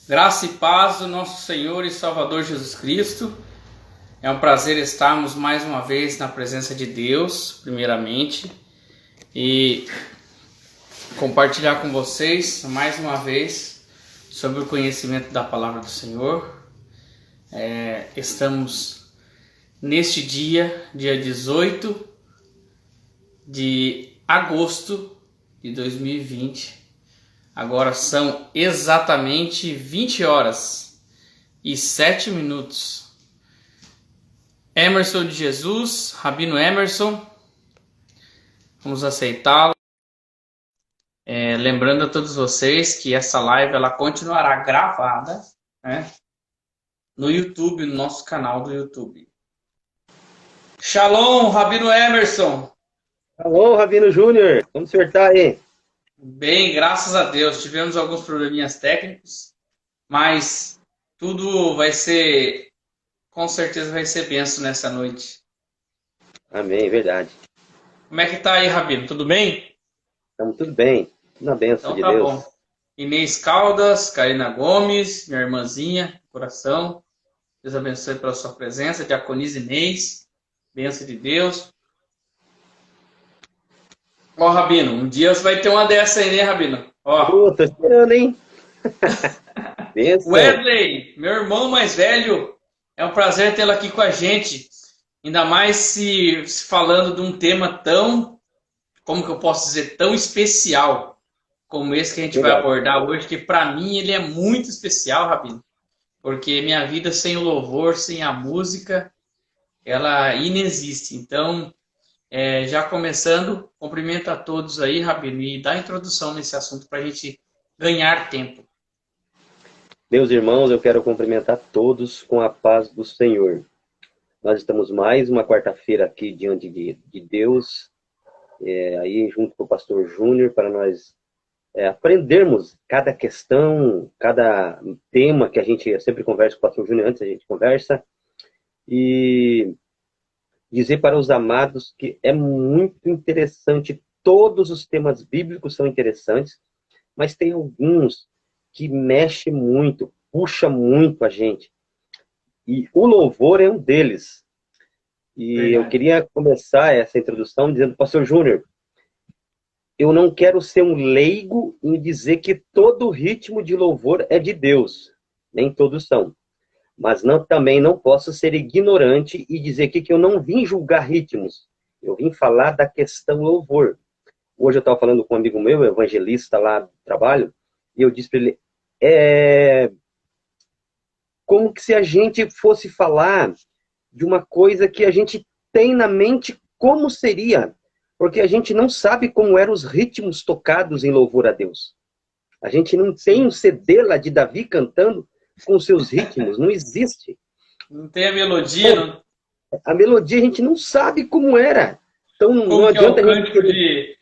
Graça e paz do nosso Senhor e Salvador Jesus Cristo. É um prazer estarmos mais uma vez na presença de Deus, primeiramente, e compartilhar com vocês mais uma vez sobre o conhecimento da palavra do Senhor. Estamos neste dia 18 de agosto de 2020. Agora são exatamente 20 horas e 7 minutos. Emerson de Jesus, Rabino Emerson, vamos aceitá-lo. Lembrando a todos vocês que essa live ela continuará gravada, né, no YouTube, no nosso canal do YouTube. Shalom, Rabino Emerson. Alô, Rabino Júnior, como o senhor tá aí? Bem, graças a Deus. Tivemos alguns probleminhas técnicos, mas tudo vai ser, com certeza vai ser bênção nessa noite. Amém, verdade. Como é que tá aí, Rabino? Tudo bem? Estamos tudo bem, na bênção Então de tá Deus. bom. Inês Caldas, Karina Gomes, minha irmãzinha, coração. Deus abençoe pela sua presença. Diaconisa Inês, bênção de Deus. Ó, Rabino, um dia você vai ter uma dessa aí, né, Rabino? Ó, Tô esperando, hein? Bênção. Wesley, meu irmão mais velho, é um prazer tê-lo aqui com a gente. Ainda mais se falando de um tema tão, como que eu posso dizer, tão especial como esse que a gente vai Verdade. abordar hoje, que para mim ele é muito especial, Rabino, porque minha vida sem o louvor, sem a música, ela inexiste. Então, já começando, cumprimento a todos aí, Rabino, e dá introdução nesse assunto para a gente ganhar tempo. Meus irmãos, eu quero cumprimentar todos com a paz do Senhor. Nós estamos mais uma quarta-feira aqui diante de Deus, aí junto com o pastor Júnior, para nós aprendermos cada questão, cada tema que a gente sempre conversa com o pastor Júnior, antes a gente conversa, e dizer para os amados que é muito interessante, todos os temas bíblicos são interessantes, mas tem alguns que mexem muito, puxa muito a gente. E o louvor é um deles. E eu Verdade. queria começar essa introdução dizendo, pastor Júnior, eu não quero ser um leigo em dizer que todo ritmo de louvor é de Deus. Nem todos são. Mas também não posso ser ignorante e dizer aqui que eu não vim julgar ritmos. Eu vim falar da questão louvor. Hoje eu estava falando com um amigo meu, evangelista lá do trabalho, e eu disse para ele, como que se a gente fosse falar de uma coisa que a gente tem na mente como seria, porque a gente não sabe como eram os ritmos tocados em louvor a Deus. A gente não tem um Sim. CD lá de Davi cantando com seus ritmos, não existe. Não tem a melodia, não. A melodia a gente não sabe como era. Então não Como que é o adianta a gente cântico querer... de,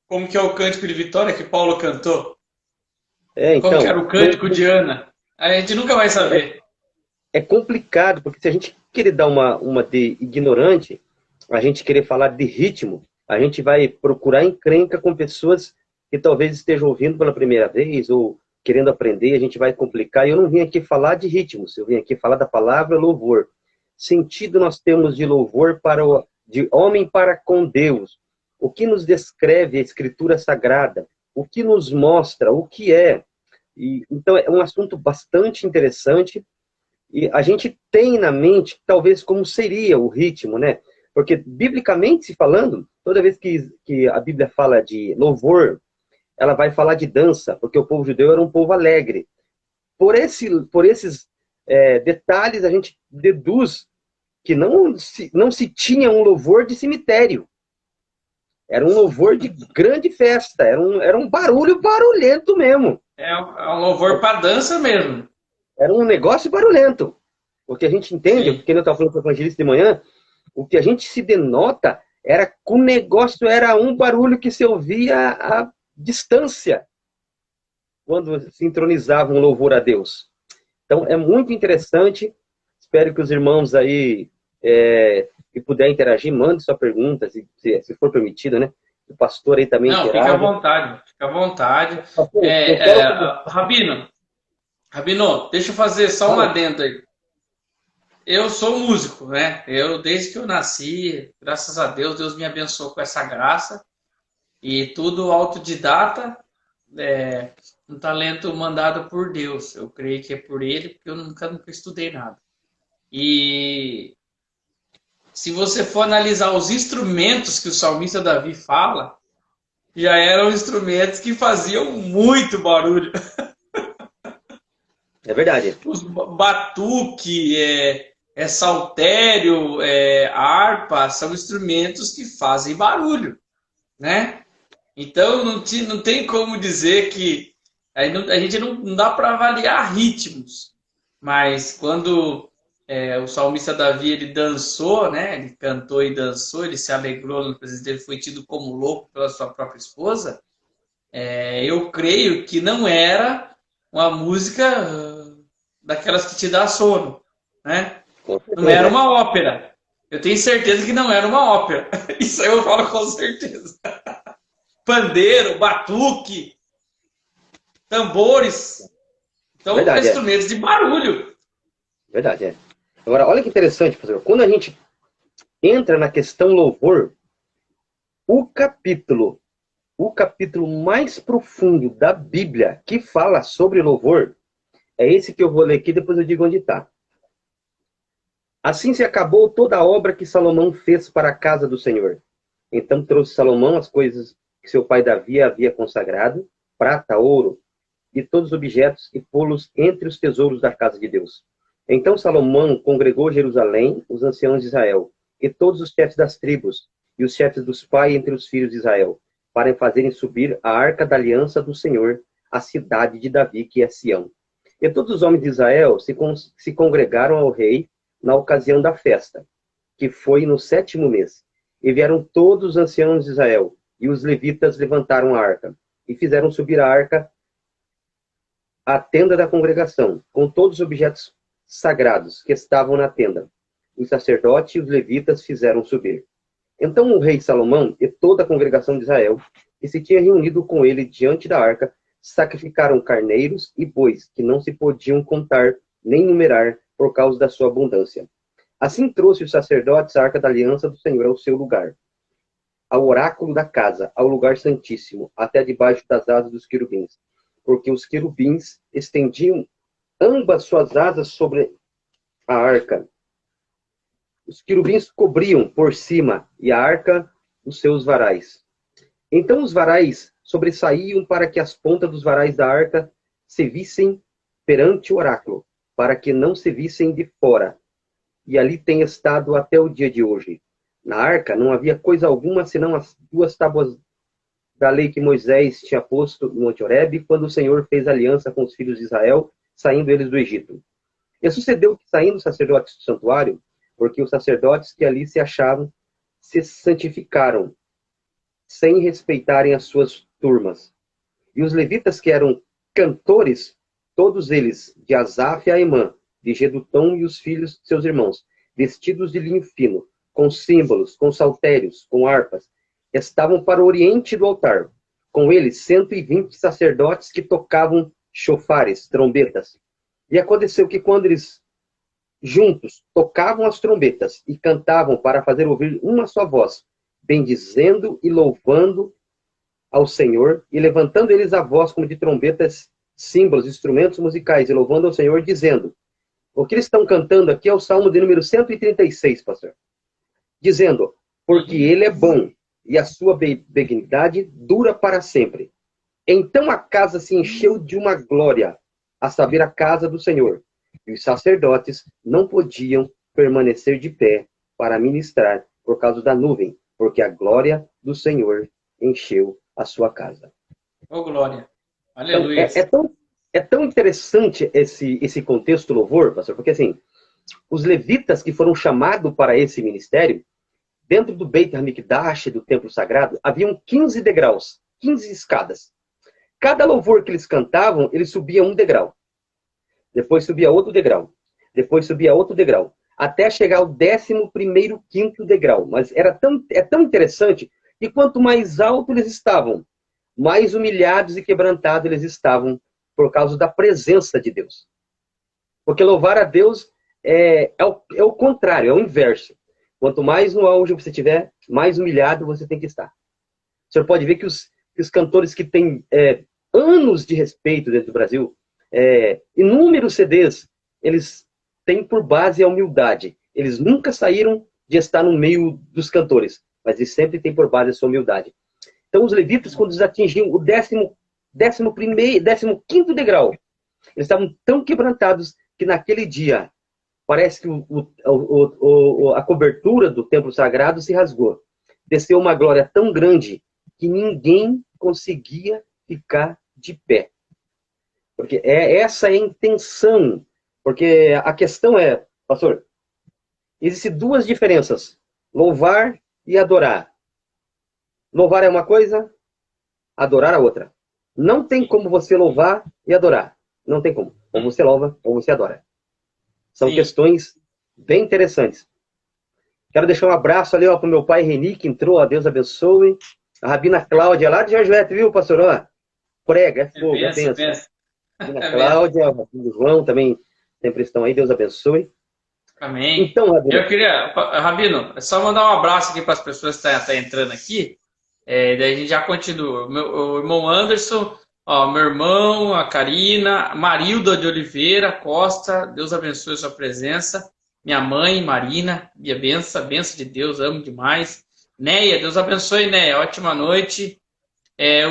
como que é o cântico de vitória que Paulo cantou? Como que era Então, o cântico de Ana? A gente nunca vai saber. é complicado, porque se a gente querer dar uma de ignorante, a gente querer falar de ritmo, a gente vai procurar encrenca com pessoas que talvez estejam ouvindo pela primeira vez ou querendo aprender, a gente vai complicar. E eu não vim aqui falar de ritmos, eu vim aqui falar da palavra louvor. Sentido nós temos de louvor de homem para com Deus. O que nos descreve a Escritura Sagrada? O que nos mostra? O que é? Então é um assunto bastante interessante. E a gente tem na mente, talvez, como seria o ritmo, né? Porque, biblicamente se falando, toda vez que a Bíblia fala de louvor, ela vai falar de dança, porque o povo judeu era um povo alegre. Por esses detalhes, a gente deduz que não se tinha um louvor de cemitério. Era um louvor de grande festa, era um barulho barulhento mesmo. É um louvor para dança mesmo. Era um negócio barulhento. O que a gente entende, Sim. porque eu estava falando com o evangelista de manhã, o que a gente se denota era que o negócio era um barulho que se ouvia à distância, quando se entronizava um louvor a Deus. Então, é muito interessante. Espero que os irmãos aí, que puder interagir, mande sua pergunta, se for permitido, né? O pastor aí também Não, fica à interaja. vontade, fica à vontade. Pastor, eu quero... Rabino, Rabino, deixa eu fazer só um Fala. adendo aí. Eu sou músico, né? Desde que eu nasci, graças a Deus, Deus me abençoou com essa graça. E tudo autodidata, é um talento mandado por Deus. Eu creio que é por Ele, porque eu nunca estudei nada. E se você for analisar os instrumentos que o salmista Davi fala, já eram instrumentos que faziam muito barulho. É verdade. Os batuque, saltério, harpa, são instrumentos que fazem barulho, né? Então não tem como dizer que a gente não dá para avaliar ritmos, mas quando o salmista Davi ele dançou, né? Ele cantou e dançou, ele se alegrou na presença dele, foi tido como louco pela sua própria esposa. Eu creio que não era uma música daquelas que te dá sono, né? Com Não era certeza. uma ópera. Eu tenho certeza que não era uma ópera. Isso aí eu falo com certeza. Pandeiro, batuque, tambores. Então, Verdade, é. instrumentos de barulho. Verdade, é. Agora, olha que interessante, pastor. Quando a gente entra na questão louvor, o capítulo, o capítulo mais profundo da Bíblia que fala sobre louvor é esse que eu vou ler aqui, depois eu digo onde está. Assim se acabou toda a obra que Salomão fez para a casa do Senhor. Então trouxe Salomão as coisas que seu pai Davi havia consagrado, prata, ouro e todos os objetos, e pô-los entre os tesouros da casa de Deus. Então Salomão congregou Jerusalém, os anciãos de Israel, e todos os chefes das tribos, e os chefes dos pais entre os filhos de Israel, para fazerem subir a arca da aliança do Senhor, a cidade de Davi, que é Sião. E todos os homens de Israel se congregaram ao rei na ocasião da festa, que foi no 7º mês. E vieram todos os anciãos de Israel, e os levitas levantaram a arca, e fizeram subir a arca à tenda da congregação, com todos os objetos sagrados que estavam na tenda. Os sacerdotes e os levitas fizeram subir. Então o rei Salomão e toda a congregação de Israel, que se tinha reunido com ele diante da arca, sacrificaram carneiros e bois, que não se podiam contar nem numerar por causa da sua abundância. Assim trouxe os sacerdotes a arca da aliança do Senhor ao seu lugar, ao oráculo da casa, ao lugar santíssimo, até debaixo das asas dos querubins, porque os querubins estendiam ambas suas asas sobre a arca. Os querubins cobriam por cima e a arca os seus varais. Então os varais sobressaíam para que as pontas dos varais da arca se vissem perante o oráculo, para que não se vissem de fora. E ali tem estado até o dia de hoje. Na arca não havia coisa alguma senão as 2 tábuas da lei que Moisés tinha posto no Monte Horebe, quando o Senhor fez aliança com os filhos de Israel, saindo eles do Egito. E sucedeu que, saindo os sacerdotes do santuário, porque os sacerdotes que ali se achavam se santificaram, sem respeitarem as suas turmas. E os levitas que eram cantores, todos eles, de Asaf e Aimã, de Gedutão e os filhos de seus irmãos, vestidos de linho fino, com símbolos, com saltérios, com harpas, estavam para o oriente do altar. Com eles 120 sacerdotes que tocavam chofares, trombetas. E aconteceu que quando eles juntos tocavam as trombetas e cantavam para fazer ouvir uma só voz, bendizendo e louvando ao Senhor, e levantando eles a voz como de trombetas, símbolos, instrumentos musicais, e louvando ao Senhor, dizendo, o que eles estão cantando aqui é o Salmo de número 136, pastor. Dizendo, porque ele é bom, e a sua benignidade dura para sempre. Então a casa se encheu de uma glória, a saber, a casa do Senhor. E os sacerdotes não podiam permanecer de pé para ministrar por causa da nuvem, porque a glória do Senhor encheu a sua casa. Oh, glória. Então, Aleluia. é tão interessante esse contexto louvor, pastor, porque assim, os levitas que foram chamados para esse ministério, dentro do Beit HaMikdash, do templo sagrado, haviam 15 degraus, 15 escadas. Cada louvor que eles cantavam, ele subia um degrau. Depois subia outro degrau. Depois subia outro degrau. Até chegar ao 11º, 5º degrau. Mas é tão interessante que quanto mais alto eles estavam, mais humilhados e quebrantados eles estavam por causa da presença de Deus. Porque louvar a Deus é o contrário, é o inverso. Quanto mais no auge você estiver, mais humilhado você tem que estar. O senhor pode ver que os cantores que têm anos de respeito dentro do Brasil, inúmeros CDs, eles têm por base a humildade. Eles nunca saíram de estar no meio dos cantores, mas eles sempre têm por base a sua humildade. Então os levitas, quando eles atingiam o 15º degrau, eles estavam tão quebrantados que naquele dia parece que a cobertura do templo sagrado se rasgou. Desceu uma glória tão grande que ninguém conseguia ficar de pé. Porque essa é a intenção. Porque a questão é, pastor, existem duas diferenças: louvar e adorar. Louvar é uma coisa, adorar é outra. Não tem como você louvar e adorar. Não tem como. Ou você louva, ou você adora. São questões bem interessantes. Quero deixar um abraço ali para o meu pai Reni, que entrou, a Deus abençoe. A Rabina Cláudia, lá de Jorjoete, viu, pastor? Ó, prega, é fogo, é bênção. Rabina Cláudia, o João também sempre estão aí, Deus abençoe. Amém. Então, Rabino, eu queria, Rabino, é só mandar um abraço aqui para as pessoas que estão entrando aqui. Daí a gente já continua. O irmão Anderson, meu irmão, a Karina, Marilda de Oliveira Costa, Deus abençoe a sua presença. Minha mãe, Marina, minha benção de Deus, amo demais. Neia, Deus abençoe, Neia, ótima noite.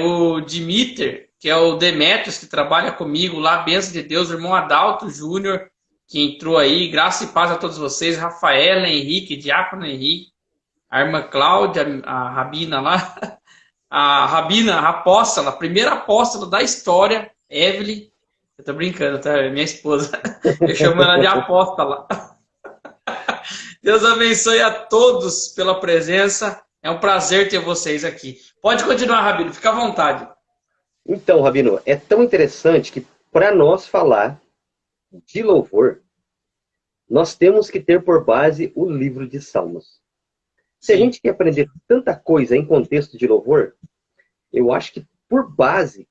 O Dimiter, que é o Demetrios, que trabalha comigo lá, benção de Deus. O irmão Adalto Júnior, que entrou aí, graça e paz a todos vocês. Rafaela, Henrique, Diácono Henrique, a irmã Cláudia, a Rabina lá, a Rabina, a apóstola, a primeira apóstola da história, Evelyn. Eu tô brincando, tá? Minha esposa. Eu chamo ela de apóstola. Deus abençoe a todos pela presença. É um prazer ter vocês aqui. Pode continuar, Rabino, fica à vontade. Então, Rabino, é tão interessante que para nós falar de louvor, nós temos que ter por base o livro de Salmos. Se a gente quer aprender tanta coisa em contexto de louvor, eu acho que por base,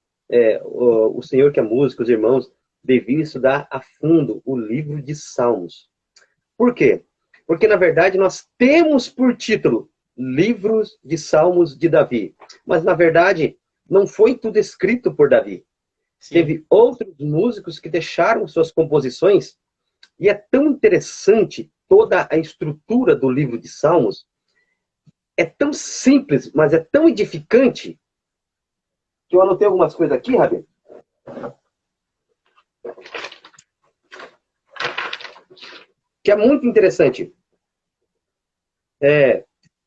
o senhor que é músico, os irmãos, deviam estudar a fundo o livro de Salmos. Por quê? Porque, na verdade, nós temos por título Livros de Salmos de Davi. Mas, na verdade, não foi tudo escrito por Davi. Sim. Teve outros músicos que deixaram suas composições. E é tão interessante toda a estrutura do livro de Salmos. É tão simples, mas é tão edificante, que eu anotei algumas coisas aqui, Rabino. Que é muito interessante.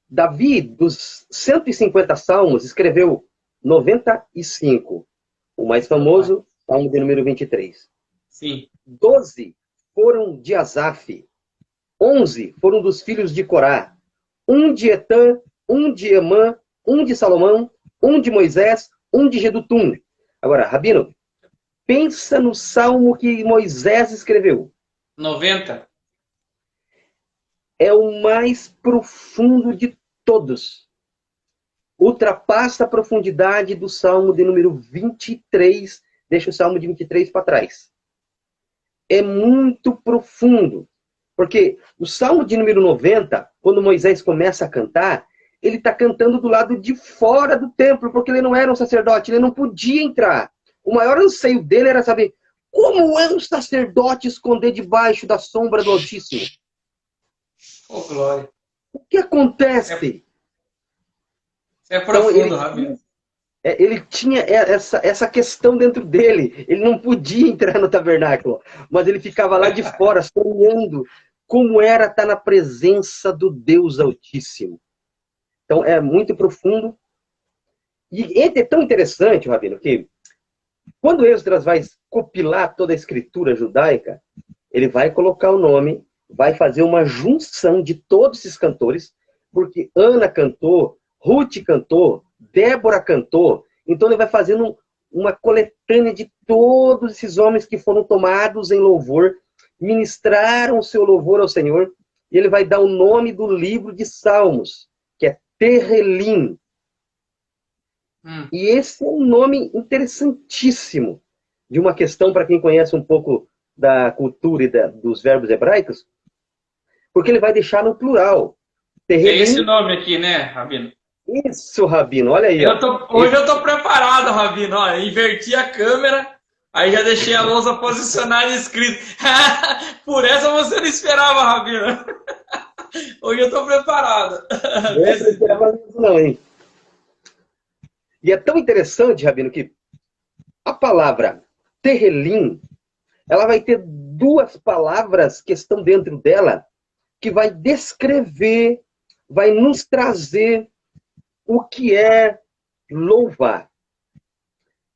Davi, dos 150 salmos, escreveu 95. O mais famoso, Salmo de número 23. Sim. 12 foram de Asaf. 11 foram dos filhos de Corá. 1 de Etã, 1 de Emã, 1 de Salomão, 1 de Moisés, 1 de Jedutum. Agora, Rabino, pensa no salmo que Moisés escreveu. 90. É o mais profundo de todos. Ultrapassa a profundidade do salmo de número 23. Deixa o salmo de 23 para trás. É muito profundo. Porque o salmo de número 90, quando Moisés começa a cantar, ele está cantando do lado de fora do templo, porque ele não era um sacerdote, ele não podia entrar. O maior anseio dele era saber como é um sacerdote esconder debaixo da sombra do Altíssimo. Oh, glória. O que acontece? É profundo, Rabino. Ele tinha essa questão dentro dele. Ele não podia entrar no tabernáculo, mas ele ficava lá de fora, sonhando como era estar na presença do Deus Altíssimo. Então, é muito profundo. E é tão interessante, Rabino, que quando Esdras vai compilar toda a escritura judaica, ele vai colocar o nome, vai fazer uma junção de todos esses cantores, porque Ana cantou, Ruth cantou, Débora cantou. Então ele vai fazendo uma coletânea de todos esses homens que foram tomados em louvor, ministraram o seu louvor ao Senhor, e ele vai dar o nome do livro de Salmos, que é Terrelim. E esse é um nome interessantíssimo. de uma questão para quem conhece um pouco da cultura e dos verbos hebraicos, porque ele vai deixar no plural. Tem esse Terrelim. nome aqui, né, Rabino? Isso, Rabino, olha aí. Ó. Hoje eu tô preparado, Rabino. Ó, inverti a câmera, aí já deixei a lousa posicionada e escrito. Por essa você não esperava, Rabino. Hoje eu tô preparado. Não esperava isso não, hein? E é tão interessante, Rabino, que a palavra terrelim, ela vai ter duas palavras que estão dentro dela, que vai descrever, vai nos trazer o que é louvar.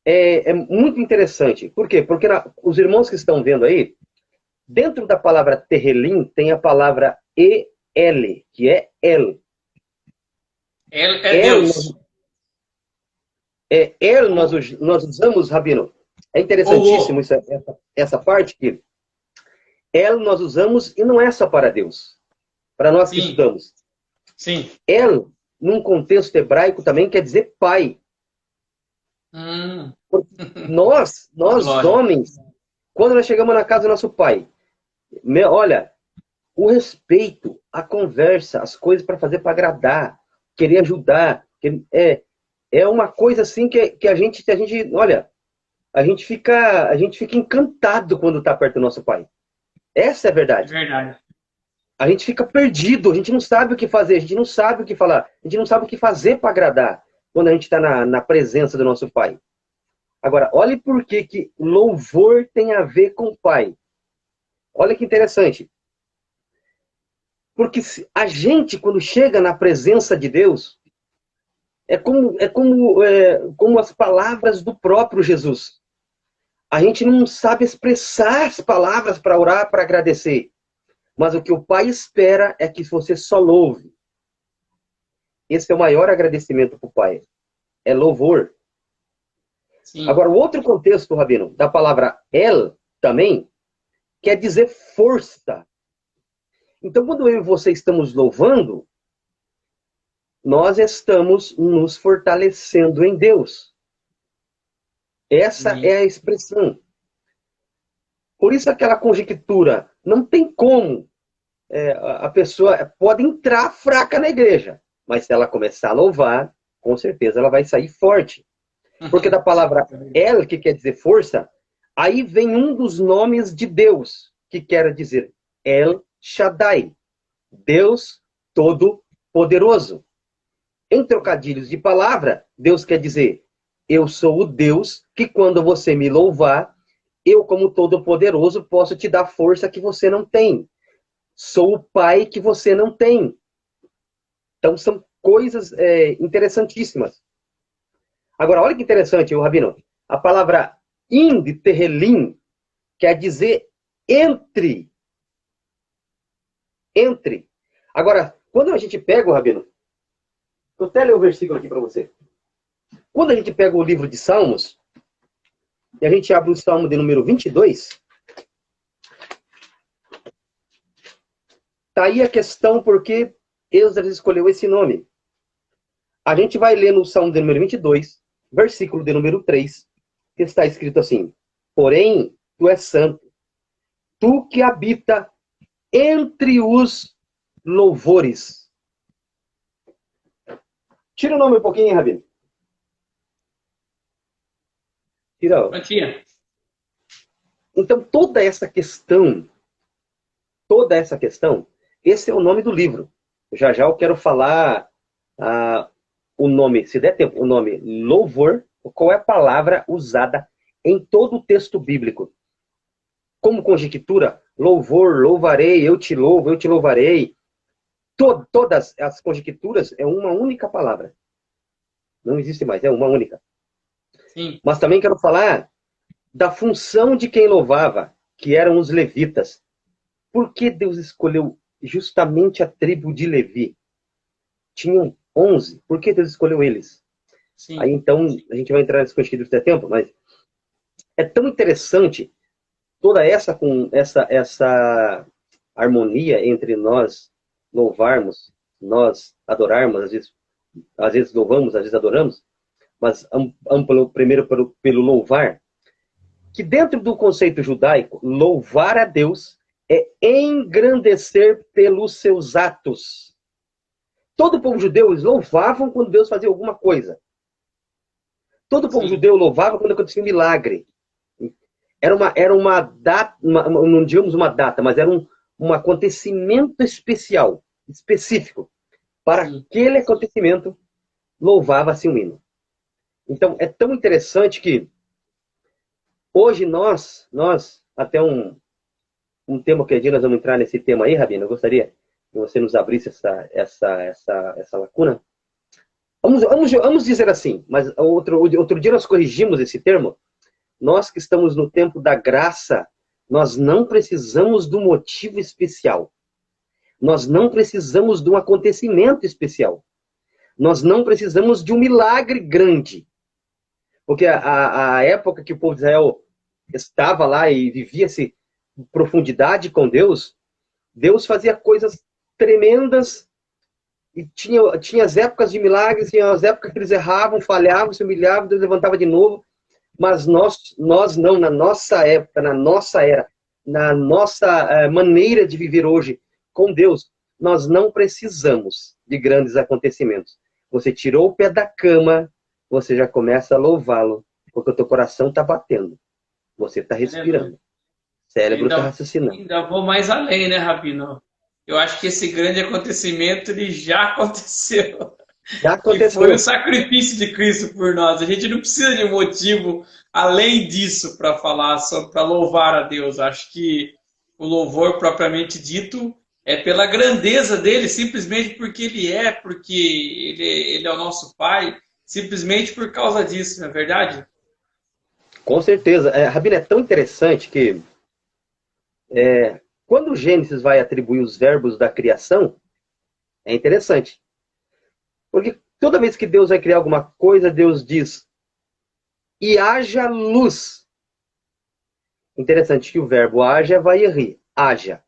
É muito interessante. Por quê? Porque os irmãos que estão vendo aí, dentro da palavra terrelim, tem a palavra el, que é el. El é Deus. Nós usamos, Rabino. É interessantíssimo essa parte que el nós usamos e não é só para Deus. Para nós que estudamos. Sim. El, num contexto hebraico, também quer dizer pai. Nós homens, quando nós chegamos na casa do nosso pai, olha, o respeito, a conversa, as coisas para fazer para agradar, querer ajudar, é uma coisa assim que a gente, olha, a gente fica encantado quando está perto do nosso pai. Essa é a verdade. É verdade. A gente fica perdido, a gente não sabe o que fazer, a gente não sabe o que falar, a gente não sabe o que fazer para agradar quando a gente está na presença do nosso pai. Agora, olhe por que louvor tem a ver com o pai. Olha que interessante. Porque a gente, quando chega na presença de Deus, é como as palavras do próprio Jesus. A gente não sabe expressar as palavras para orar, para agradecer. Mas o que o Pai espera é que você só louve. Esse é o maior agradecimento para o Pai. É louvor. Sim. Agora, o outro contexto, Rabino, da palavra el também, quer dizer força. Então, quando eu e você estamos louvando, nós estamos nos fortalecendo em Deus. Essa é a expressão. Por isso aquela conjectura, não tem como a pessoa pode entrar fraca na igreja, mas se ela começar a louvar, com certeza ela vai sair forte. Porque da palavra El, que quer dizer força, aí vem um dos nomes de Deus, que quer dizer El Shaddai, Deus Todo-Poderoso. Em trocadilhos de palavra, Deus quer dizer, eu sou o Deus que quando você me louvar, eu, como Todo-Poderoso, posso te dar força que você não tem. Sou o Pai que você não tem. Então, são coisas interessantíssimas. Agora, olha que interessante, Rabino. A palavra in de terrelim quer dizer entre. Entre. Agora, quando a gente pega, Rabino, vou até ler o versículo aqui para você. Quando a gente pega o livro de Salmos, e a gente abre o Salmo de número 22, tá aí a questão porque Esdras escolheu esse nome. A gente vai ler no Salmo de número 22, versículo de número 3, que está escrito assim: porém, tu és santo, tu que habita entre os louvores. Tira o nome um pouquinho, hein, Rabino? Tira. Então, toda essa questão, esse é o nome do livro. Já eu quero falar o nome, se der tempo, o nome louvor, qual é a palavra usada em todo o texto bíblico. Como conjectura, louvor, louvarei, eu te louvo, eu te louvarei. Todas as conjecturas é uma única palavra. Não existe mais, é uma única. Sim. Mas também quero falar da função de quem louvava, que eram os levitas. Por que Deus escolheu justamente a tribo de Levi? Tinham 11. Por que Deus escolheu eles? Sim. Aí então, a gente vai entrar nesse conjectura se tempo, mas é tão interessante toda essa harmonia entre nós louvarmos, nós adorarmos, às vezes louvamos, às vezes adoramos, mas primeiro pelo louvar, que dentro do conceito judaico, louvar a Deus é engrandecer pelos seus atos. Todo o povo judeu, eles louvavam quando Deus fazia alguma coisa. Todo o povo judeu louvava quando acontecia um milagre. Era uma data, não digamos uma data, mas era um acontecimento especial, específico. Para aquele acontecimento, louvava-se um hino. Então, é tão interessante que hoje nós até um tema que nós vamos entrar nesse tema aí, Rabino, eu gostaria que você nos abrisse essa lacuna. Vamos dizer assim, mas outro dia nós corrigimos esse termo. Nós que estamos no tempo da graça, nós não precisamos de um motivo especial. Nós não precisamos de um acontecimento especial. Nós não precisamos de um milagre grande. Porque a época que o povo de Israel estava lá e vivia-se em profundidade com Deus, Deus fazia coisas tremendas e tinha as épocas de milagres, tinha as épocas que eles erravam, falhavam, se humilhavam, Deus levantava de novo. Mas nós não, na nossa época, na nossa era, na nossa maneira de viver hoje com Deus, nós não precisamos de grandes acontecimentos. Você tirou o pé da cama, você já começa a louvá-lo, porque o teu coração está batendo. Você está respirando. O cérebro está raciocinando. Ainda vou mais além, né, Rabino? Eu acho que esse grande acontecimento ele já aconteceu. Já aconteceu. Que foi o sacrifício de Cristo por nós. A gente não precisa de um motivo além disso para falar, para louvar a Deus. Acho que o louvor propriamente dito é pela grandeza dele, simplesmente porque ele é o nosso Pai, simplesmente por causa disso, não é verdade? Com certeza. Rabino, é tão interessante que quando o Gênesis vai atribuir os verbos da criação, é interessante. Porque toda vez que Deus vai criar alguma coisa, Deus diz, e haja luz. Interessante que o verbo haja vai rir, haja.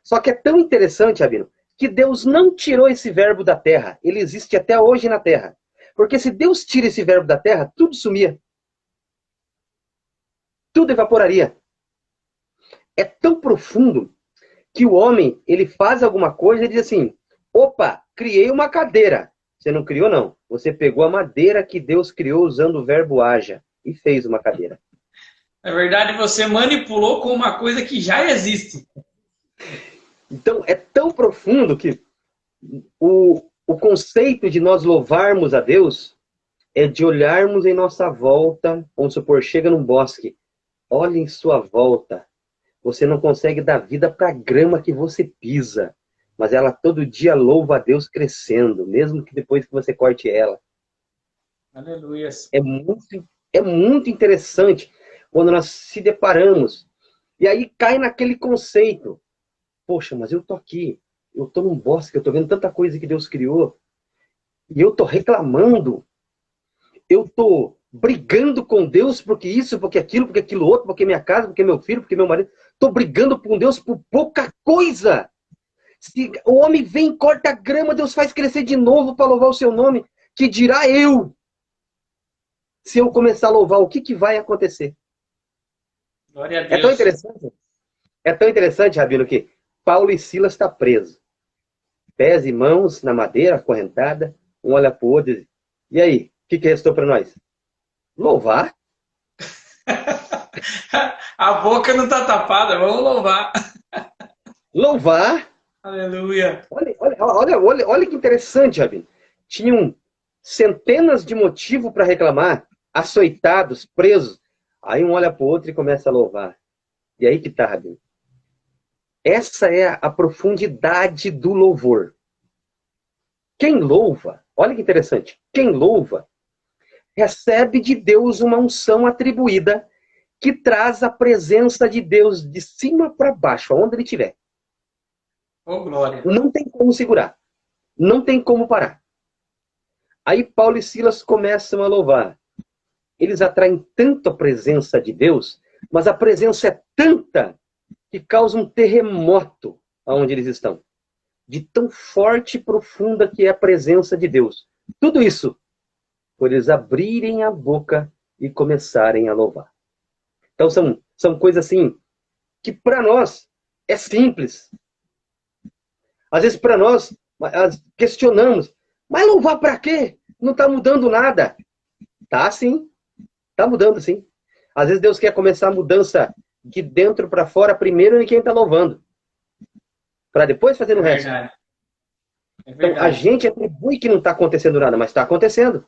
Só que é tão interessante, Rabino, que Deus não tirou esse verbo da terra. Ele existe até hoje na terra. Porque se Deus tira esse verbo da terra, tudo sumia. Tudo evaporaria. É tão profundo que o homem, ele faz alguma coisa e diz assim, opa, criei uma cadeira. Você não criou, não. Você pegou a madeira que Deus criou usando o verbo haja e fez uma cadeira. Na verdade, você manipulou com uma coisa que já existe. Então, é tão profundo que o conceito de nós louvarmos a Deus é de olharmos em nossa volta, vamos supor, chega num bosque, olha em sua volta. Você não consegue dar vida para a grama que você pisa. Mas ela todo dia louva a Deus crescendo, mesmo que depois que você corte ela. Aleluia. É muito interessante quando nós se deparamos. E aí cai naquele conceito. Poxa, mas eu tô aqui. Eu tô num bosque, eu tô vendo tanta coisa que Deus criou. E eu tô reclamando. Eu tô brigando com Deus porque isso, porque aquilo outro, porque minha casa, porque meu filho, porque meu marido. Tô brigando com Deus por pouca coisa. Se o homem vem, corta a grama, Deus faz crescer de novo para louvar o seu nome. Que dirá eu? Se eu começar a louvar, o que vai acontecer? Glória a Deus. É tão interessante, Rabino, que Paulo e Silas estão presos. Pés e mãos na madeira, acorrentada. Um olha para o outro e diz, e aí, o que restou para nós? Louvar. A boca não está tapada, vamos louvar. Louvar. Aleluia. Olha que interessante, Rabino. Tinham centenas de motivos para reclamar, açoitados, presos. Aí um olha para o outro e começa a louvar. E aí que está, Rabino. Essa é a profundidade do louvor. Quem louva, olha que interessante, quem louva, recebe de Deus uma unção atribuída que traz a presença de Deus de cima para baixo, aonde ele estiver. Oh, glória. Não tem como segurar. Não tem como parar. Aí Paulo e Silas começam a louvar. Eles atraem tanto a presença de Deus, mas a presença é tanta que causa um terremoto aonde eles estão. De tão forte e profunda que é a presença de Deus. Tudo isso por eles abrirem a boca e começarem a louvar. Então são coisas assim que para nós é simples. Às vezes para nós questionamos, mas louvar para quê? Não está mudando nada. Tá sim, tá mudando sim. Às vezes Deus quer começar a mudança de dentro para fora primeiro em quem está louvando, para depois fazer o resto. Verdade. É Então a verdade. gente atribui que não está acontecendo nada, mas está acontecendo.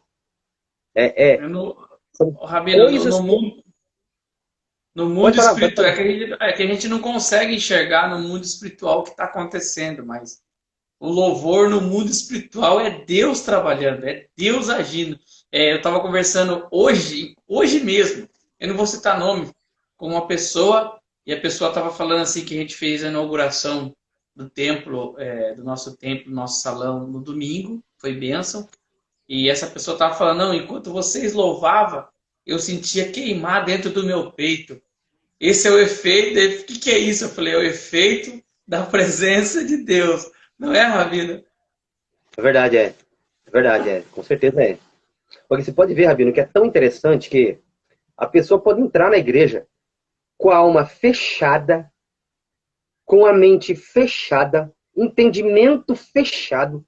São Rabino, coisas que... no mundo Pode falar, pode espiritual, falar. é que a gente não consegue enxergar no mundo espiritual o que está acontecendo, mas o louvor no mundo espiritual é Deus trabalhando, é Deus agindo. Eu estava conversando hoje mesmo, eu não vou citar nome, com uma pessoa, e a pessoa estava falando assim que a gente fez a inauguração do templo, do nosso templo, do nosso salão no domingo, foi bênção. E essa pessoa estava falando, não, enquanto vocês louvavam, eu sentia queimar dentro do meu peito. Esse é o efeito. O que é isso? Eu falei, é o efeito da presença de Deus. Não é, Rabino? É verdade, é. É verdade, é. Com certeza é. Porque você pode ver, Rabino, que é tão interessante que a pessoa pode entrar na igreja com a alma fechada, com a mente fechada, entendimento fechado,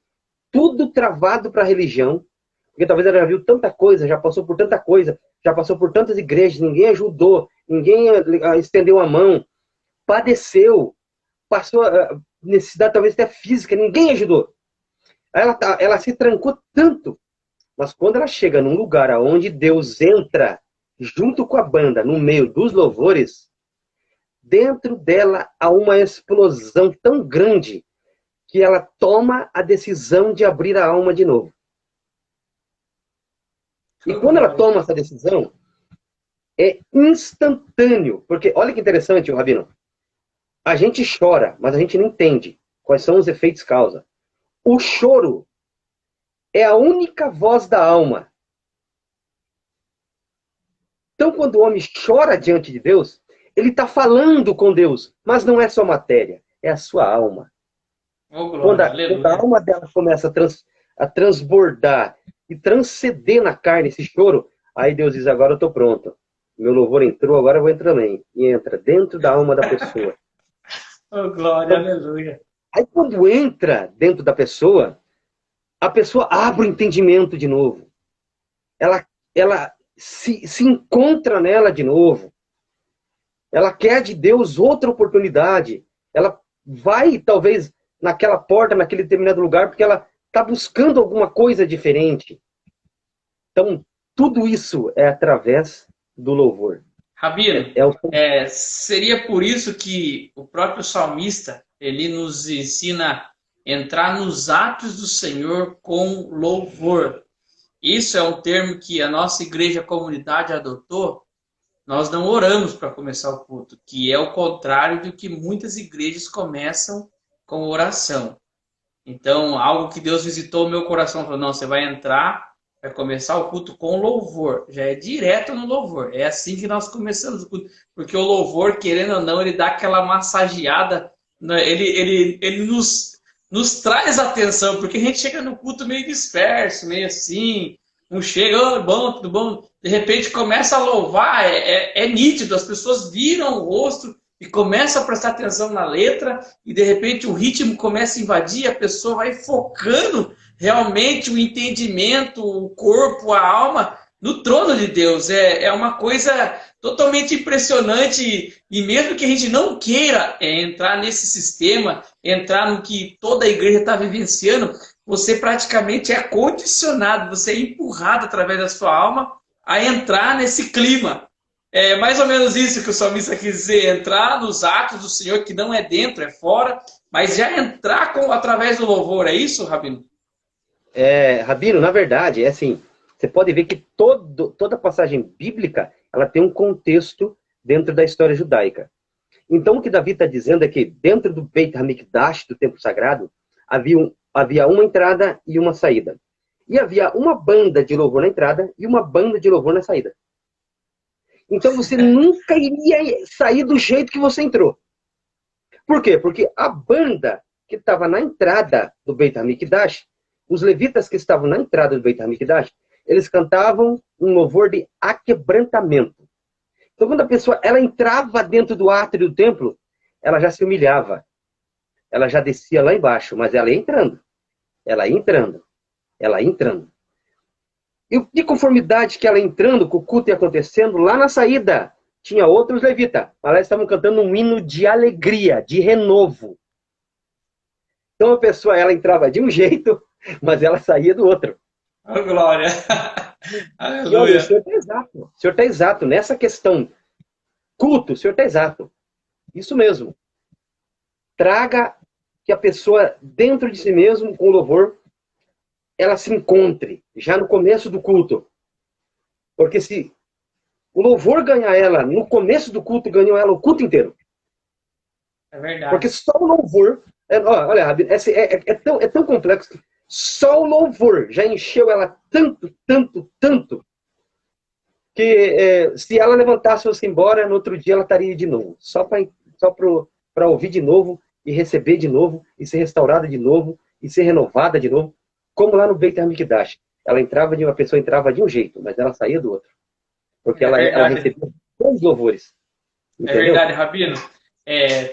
tudo travado para a religião, porque talvez ela já viu tanta coisa, já passou por tanta coisa, já passou por tantas igrejas, ninguém ajudou, ninguém estendeu a mão, padeceu, passou necessidade talvez até física, ninguém ajudou. Ela se trancou tanto, mas quando ela chega num lugar onde Deus entra junto com a banda, no meio dos louvores, dentro dela há uma explosão tão grande que ela toma a decisão de abrir a alma de novo. E quando ela toma essa decisão, é instantâneo. Porque, olha que interessante, Rabino. A gente chora, mas a gente não entende quais são os efeitos causa. O choro é a única voz da alma. Então, quando o homem chora diante de Deus, ele está falando com Deus, mas não é só matéria, é a sua alma. Oh, Quando glória, a alma dela começa a transbordar e transcender na carne esse choro, aí Deus diz, agora eu estou pronto. Meu louvor entrou, agora eu vou entrar também. E entra dentro da alma da pessoa. Oh, glória, aleluia. Aí quando entra dentro da pessoa, a pessoa abre o entendimento de novo. Ela se encontra nela de novo. Ela quer de Deus outra oportunidade. Ela vai, talvez, naquela porta, naquele determinado lugar, porque ela está buscando alguma coisa diferente. Então, tudo isso é através do louvor. Rabino, seria por isso que o próprio salmista, ele nos ensina a entrar nos atos do Senhor com louvor. Isso é um termo que a nossa igreja comunidade adotou. Nós não oramos para começar o culto, que é o contrário do que muitas igrejas começam com oração. Então, algo que Deus visitou o meu coração, falou, não, você vai entrar, vai começar o culto com louvor. Já é direto no louvor. É assim que nós começamos o culto. Porque o louvor, querendo ou não, ele dá aquela massageada, né? Ele nos traz atenção, porque a gente chega no culto meio disperso, meio assim, não chega, oh, bom, tudo bom. De repente começa a louvar, é nítido, as pessoas viram o rosto e começam a prestar atenção na letra, e de repente o ritmo começa a invadir, a pessoa vai focando realmente o entendimento, o corpo, a alma no trono de Deus. É uma coisa totalmente impressionante, e mesmo que a gente não queira entrar nesse sistema, entrar no que toda a igreja está vivenciando, você praticamente é condicionado, você é empurrado através da sua alma a entrar nesse clima. É mais ou menos isso que o salmista quis dizer, entrar nos atos do Senhor, que não é dentro, é fora, mas já entrar através do louvor, é isso, Rabino? Rabino, na verdade, é assim, você pode ver que toda passagem bíblica, ela tem um contexto dentro da história judaica. Então, o que Davi está dizendo é que dentro do Beit HaMikdash, do templo sagrado, havia uma entrada e uma saída. E havia uma banda de louvor na entrada e uma banda de louvor na saída. Então você nunca iria sair do jeito que você entrou. Por quê? Porque a banda que estava na entrada do Beit HaMikdash, os levitas que estavam na entrada do Beit HaMikdash, eles cantavam um louvor de aquebrantamento. Então, quando a pessoa ela entrava dentro do átrio do templo, ela já se humilhava. Ela já descia lá embaixo, mas ela ia entrando. Ela ia entrando. Ela ia entrando. E de conformidade que ela entrando, com o culto ia acontecendo, lá na saída tinha outros levitas. Mas lá estavam cantando um hino de alegria, de renovo. Então a pessoa ela entrava de um jeito, mas ela saía do outro. Oh, glória! E olha, o Aleluia! senhor está exato. O senhor está exato. Nessa questão culto, o senhor está exato. Isso mesmo. Traga que a pessoa, dentro de si mesmo, com o louvor, ela se encontre já no começo do culto. Porque se o louvor ganhar ela no começo do culto, ganhou ela o culto inteiro. É verdade. Porque só o louvor... olha, é tão complexo que só o louvor já encheu ela tanto, tanto, tanto, que se ela levantasse e fosse embora, no outro dia ela estaria de novo. Só para ouvir de novo, e receber de novo, e ser restaurada de novo, e ser renovada de novo. Como lá no Beit HaMikdash. Uma pessoa entrava de um jeito, mas ela saía do outro. Porque ela recebia todos os louvores. Entendeu? É verdade, Rabino.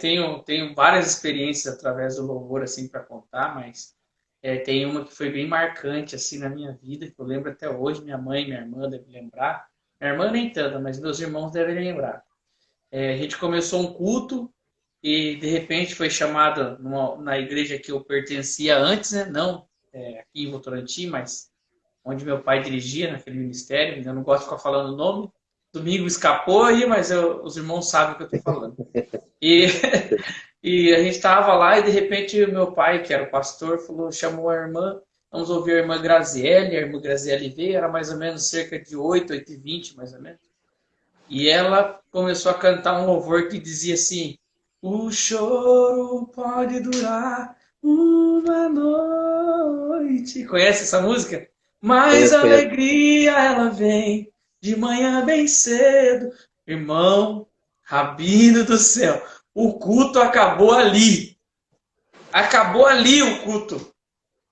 Tenho várias experiências através do louvor assim para contar, mas tem uma que foi bem marcante assim na minha vida, que eu lembro até hoje. Minha mãe e minha irmã devem lembrar. Minha irmã nem tanto, mas meus irmãos devem lembrar. A gente começou um culto e de repente foi chamado na igreja que eu pertencia antes, né? Não aqui em Votorantim, mas onde meu pai dirigia naquele ministério. Eu não gosto de ficar falando o nome. Domingo escapou aí, mas os irmãos sabem o que eu estou falando. E, e a gente estava lá e de repente o meu pai, que era o pastor, chamou a irmã, vamos ouvir a irmã Graziele. A irmã Graziele veio, era mais ou menos cerca de 8h20, mais ou menos. E ela começou a cantar um louvor que dizia assim: o choro pode durar uma noite. Conhece essa música? Mas a alegria ela vem de manhã bem cedo. Irmão, Rabino do céu, o culto acabou ali. Acabou ali o culto.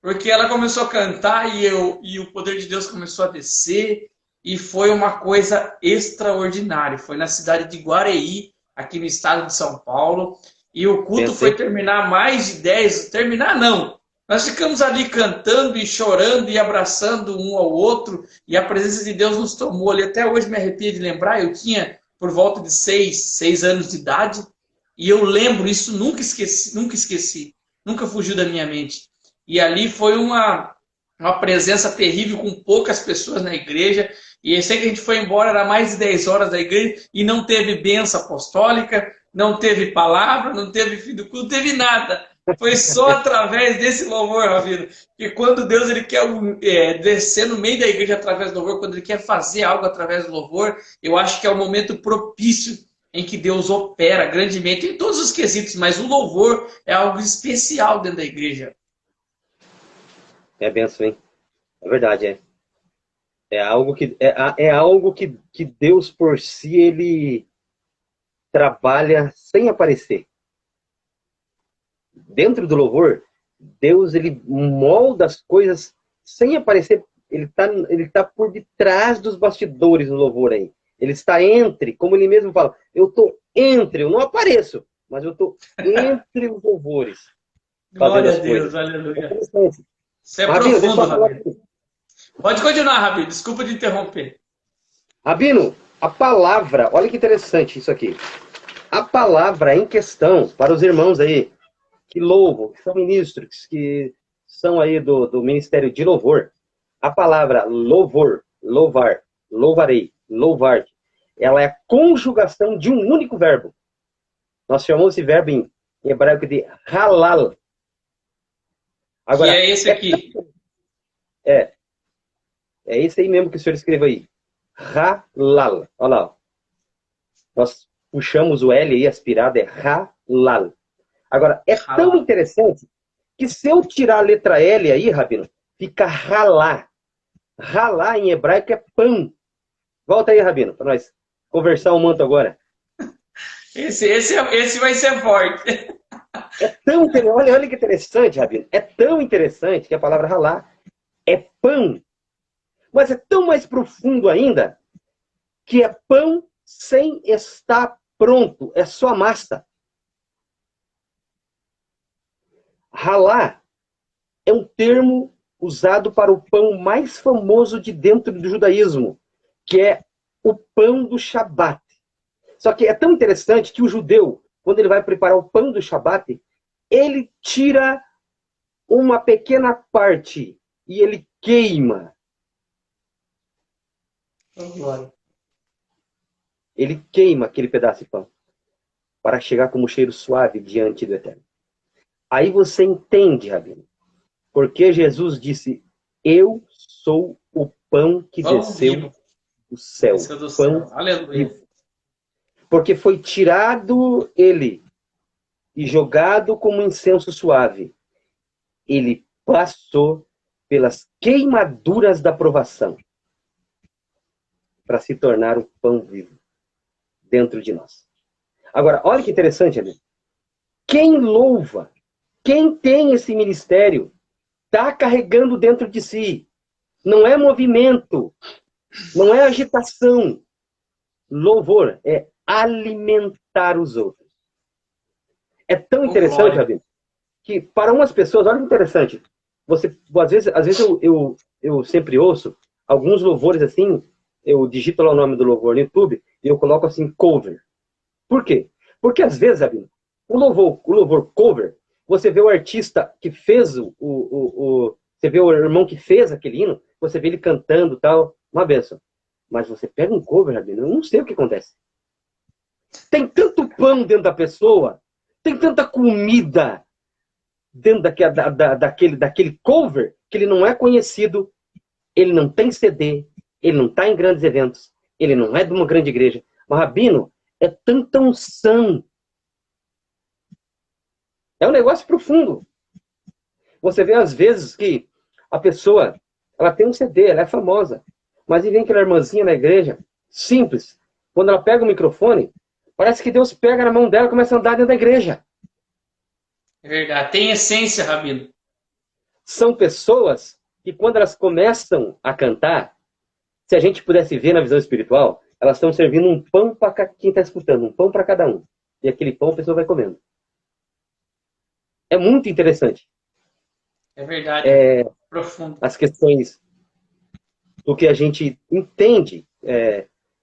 Porque ela começou a cantar e o poder de Deus começou a descer. E foi uma coisa extraordinária. Foi na cidade de Guareí, aqui no estado de São Paulo. E o culto foi terminar mais de 10. Terminar não. Nós ficamos ali cantando e chorando e abraçando um ao outro. E a presença de Deus nos tomou ali. Até hoje me arrepio de lembrar. Eu tinha por volta de 6 anos de idade. E eu lembro isso, nunca esqueci. Nunca fugiu da minha mente. E ali foi uma presença terrível, com poucas pessoas na igreja. E eu sei que a gente foi embora, era mais de 10 horas da igreja, e não teve bênção apostólica, não teve palavra, não teve fim do culto, não teve nada. Foi só através desse louvor, Rabino. Que quando Deus ele quer descer no meio da igreja através do louvor, quando ele quer fazer algo através do louvor, eu acho que é o momento propício em que Deus opera grandemente em todos os quesitos, mas o louvor é algo especial dentro da igreja. É benção, hein? É verdade, é algo que Deus por si ele trabalha sem aparecer. Dentro do louvor, Deus ele molda as coisas sem aparecer. Ele tá por detrás dos bastidores no louvor aí. Ele está entre, como ele mesmo fala, eu estou entre, eu não apareço, mas eu estou entre os louvores. Glória a Deus, aleluia. Você é Rabino, profundo, Rabino. Pode continuar, Rabino. Desculpa te interromper. Rabino, a palavra, olha que interessante isso aqui. A palavra em questão, para os irmãos aí, que louvam, que são ministros, que são aí do Ministério de Louvor, a palavra louvor, louvar, louvarei, louvar, ela é a conjugação de um único verbo. Nós chamamos esse verbo em hebraico de halal. Agora, que é esse aqui. É esse aí mesmo que o senhor escreveu aí. Halal. Olha lá. Nós puxamos o L aí, aspirado, é halal. Agora, é tão interessante que se eu tirar a letra L aí, Rabino, fica ralá. Ralá em hebraico é pão. Volta aí, Rabino, para nós conversar um manto agora. Esse vai ser forte. Olha que interessante, Rabino. É tão interessante que a palavra ralá é pão. Mas é tão mais profundo ainda que é pão sem estar pronto, é só massa. Ralá é um termo usado para o pão mais famoso de dentro do judaísmo, que é o pão do Shabat. Só que é tão interessante que o judeu, quando ele vai preparar o pão do Shabat, ele tira uma pequena parte e ele queima. Ele queima aquele pedaço de pão para chegar como cheiro suave diante do Eterno. Aí você entende, Rabino, porque Jesus disse: eu sou o pão que desceu do céu. Pão Aleluia. vivo. Porque foi tirado ele e jogado como incenso suave. Ele passou pelas queimaduras da provação para se tornar o pão vivo dentro de nós. Agora, olha que interessante, amigo. Quem louva, quem tem esse ministério, está carregando dentro de si. Não é movimento, não é agitação. Louvor é alimentar os outros. É tão interessante, Rabino, que para umas pessoas, olha que interessante, você, às vezes eu sempre ouço alguns louvores assim, eu digito lá o nome do louvor no YouTube e eu coloco assim, cover. Por quê? Porque às vezes, Rabino, o louvor cover, você vê o artista que fez você vê o irmão que fez aquele hino, você vê ele cantando e tal, uma benção. Mas você pega um cover, Rabino, eu não sei o que acontece. Tem tanto pão dentro da pessoa, tem tanta comida dentro daquele cover, que ele não é conhecido, ele não tem CD, ele não está em grandes eventos, ele não é de uma grande igreja. Mas, Rabino, é tanta unção. É um negócio profundo. Você vê, às vezes, que a pessoa, ela tem um CD, ela é famosa, mas e vem aquela irmãzinha na igreja, simples, quando ela pega o microfone, parece que Deus pega na mão dela e começa a andar dentro da igreja. É verdade. Tem essência, Rabino. São pessoas que, quando elas começam a cantar, se a gente pudesse ver na visão espiritual, elas estão servindo um pão para quem está escutando, um pão para cada um. E aquele pão a pessoa vai comendo. É muito interessante. É verdade. Profundo. As questões do que a gente entende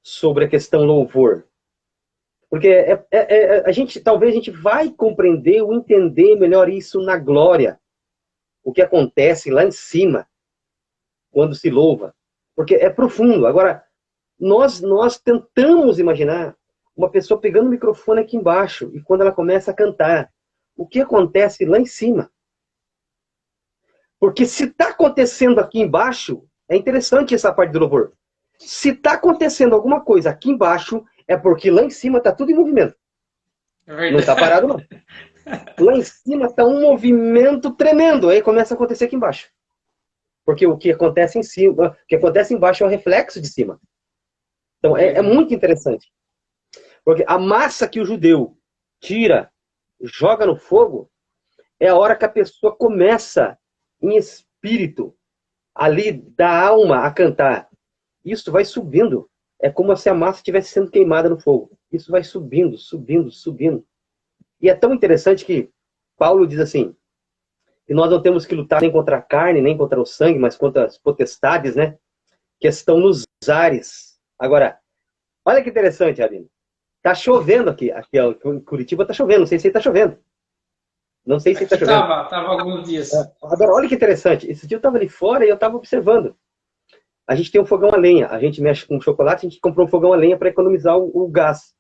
sobre a questão louvor. Porque talvez a gente vai compreender ou entender melhor isso na glória. O que acontece lá em cima, quando se louva. Porque é profundo. Agora, nós tentamos imaginar uma pessoa pegando o microfone aqui embaixo e quando ela começa a cantar, o que acontece lá em cima? Porque se está acontecendo aqui embaixo, é interessante essa parte do louvor. Se está acontecendo alguma coisa aqui embaixo, é porque lá em cima está tudo em movimento. É não está parado, não. Lá em cima está um movimento tremendo. Aí começa a acontecer aqui embaixo. Porque o que acontece em cima, o que acontece embaixo é o reflexo de cima. Então é muito interessante. Porque a massa que o judeu tira, joga no fogo, é a hora que a pessoa começa em espírito, ali da alma a cantar. Isso vai subindo. É como se a massa estivesse sendo queimada no fogo. Isso vai subindo, subindo, subindo. E é tão interessante que Paulo diz assim, que nós não temos que lutar nem contra a carne, nem contra o sangue, mas contra as potestades, né? Que estão nos ares. Agora, olha que interessante, Rabino. Tá chovendo aqui. Em Curitiba tá chovendo. Não sei se está chovendo. Não sei se está chovendo. Tava alguns dias. Agora, olha que interessante. Esse dia eu estava ali fora e eu estava observando. A gente tem um fogão a lenha. A gente mexe com chocolate, a gente comprou um fogão a lenha para economizar o gás.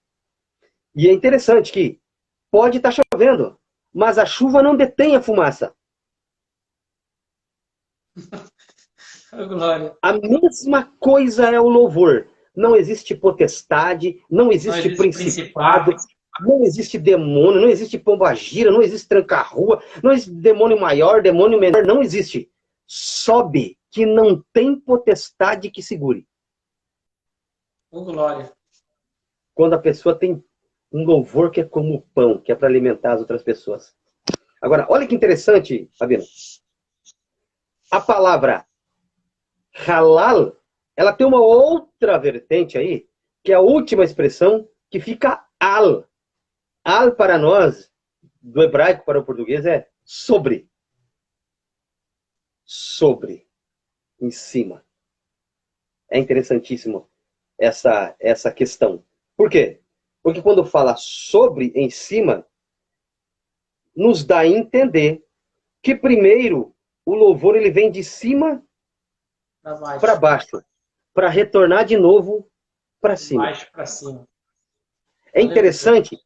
E é interessante que pode estar chovendo, mas a chuva não detém a fumaça. Glória. A mesma coisa é o louvor. Não existe potestade, não existe principado, não existe demônio, não existe pombagira, não existe tranca-rua, não existe demônio maior, demônio menor, não existe. Sobe que não tem potestade que segure. Glória. Quando a pessoa tem um louvor que é como o pão, que é para alimentar as outras pessoas. Agora, olha que interessante, Rabino. A palavra halal, ela tem uma outra vertente aí, que é a última expressão, que fica al. Al para nós, do hebraico para o português, é sobre. Sobre. Em cima. É interessantíssimo essa questão. Por quê? Porque quando fala sobre, em cima, nos dá a entender que primeiro o louvor ele vem de cima para baixo, para retornar de novo para cima. Baixo para cima. É interessante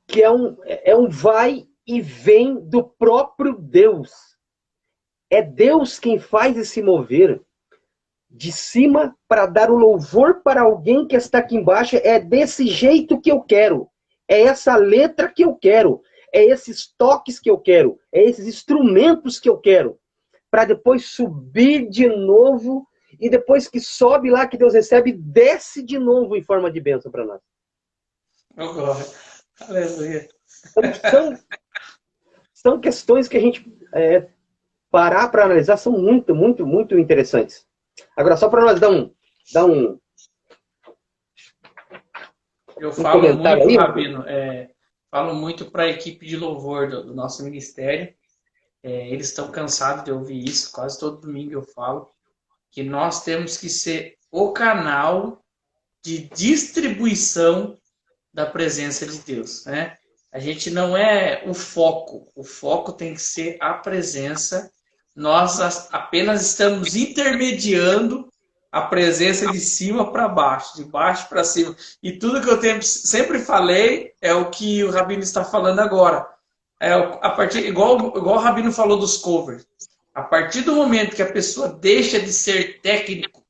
que é um vai e vem do próprio Deus. É Deus quem faz esse mover de cima para dar o louvor para alguém que está aqui embaixo. É desse jeito que eu quero. É essa letra que eu quero. É esses toques que eu quero. É esses instrumentos que eu quero. Para depois subir de novo. E depois que sobe lá, que Deus recebe, desce de novo em forma de bênção para nós. Oh, glória. Aleluia. São questões que a gente parar para analisar, são muito, muito, muito interessantes. Agora, só para nós dar um Eu falo muito, aí, Rabino, falo muito para a equipe de louvor do nosso ministério. Eles estão cansados de ouvir isso, quase todo domingo eu falo, que nós temos que ser o canal de distribuição da presença de Deus, né? A gente não é o foco tem que ser a presença. Nós apenas estamos intermediando a presença de cima para baixo, de baixo para cima. E tudo que eu sempre falei é o que o Rabino está falando agora. Igual o Rabino falou dos covers. A partir do momento que a pessoa deixa de ser técnico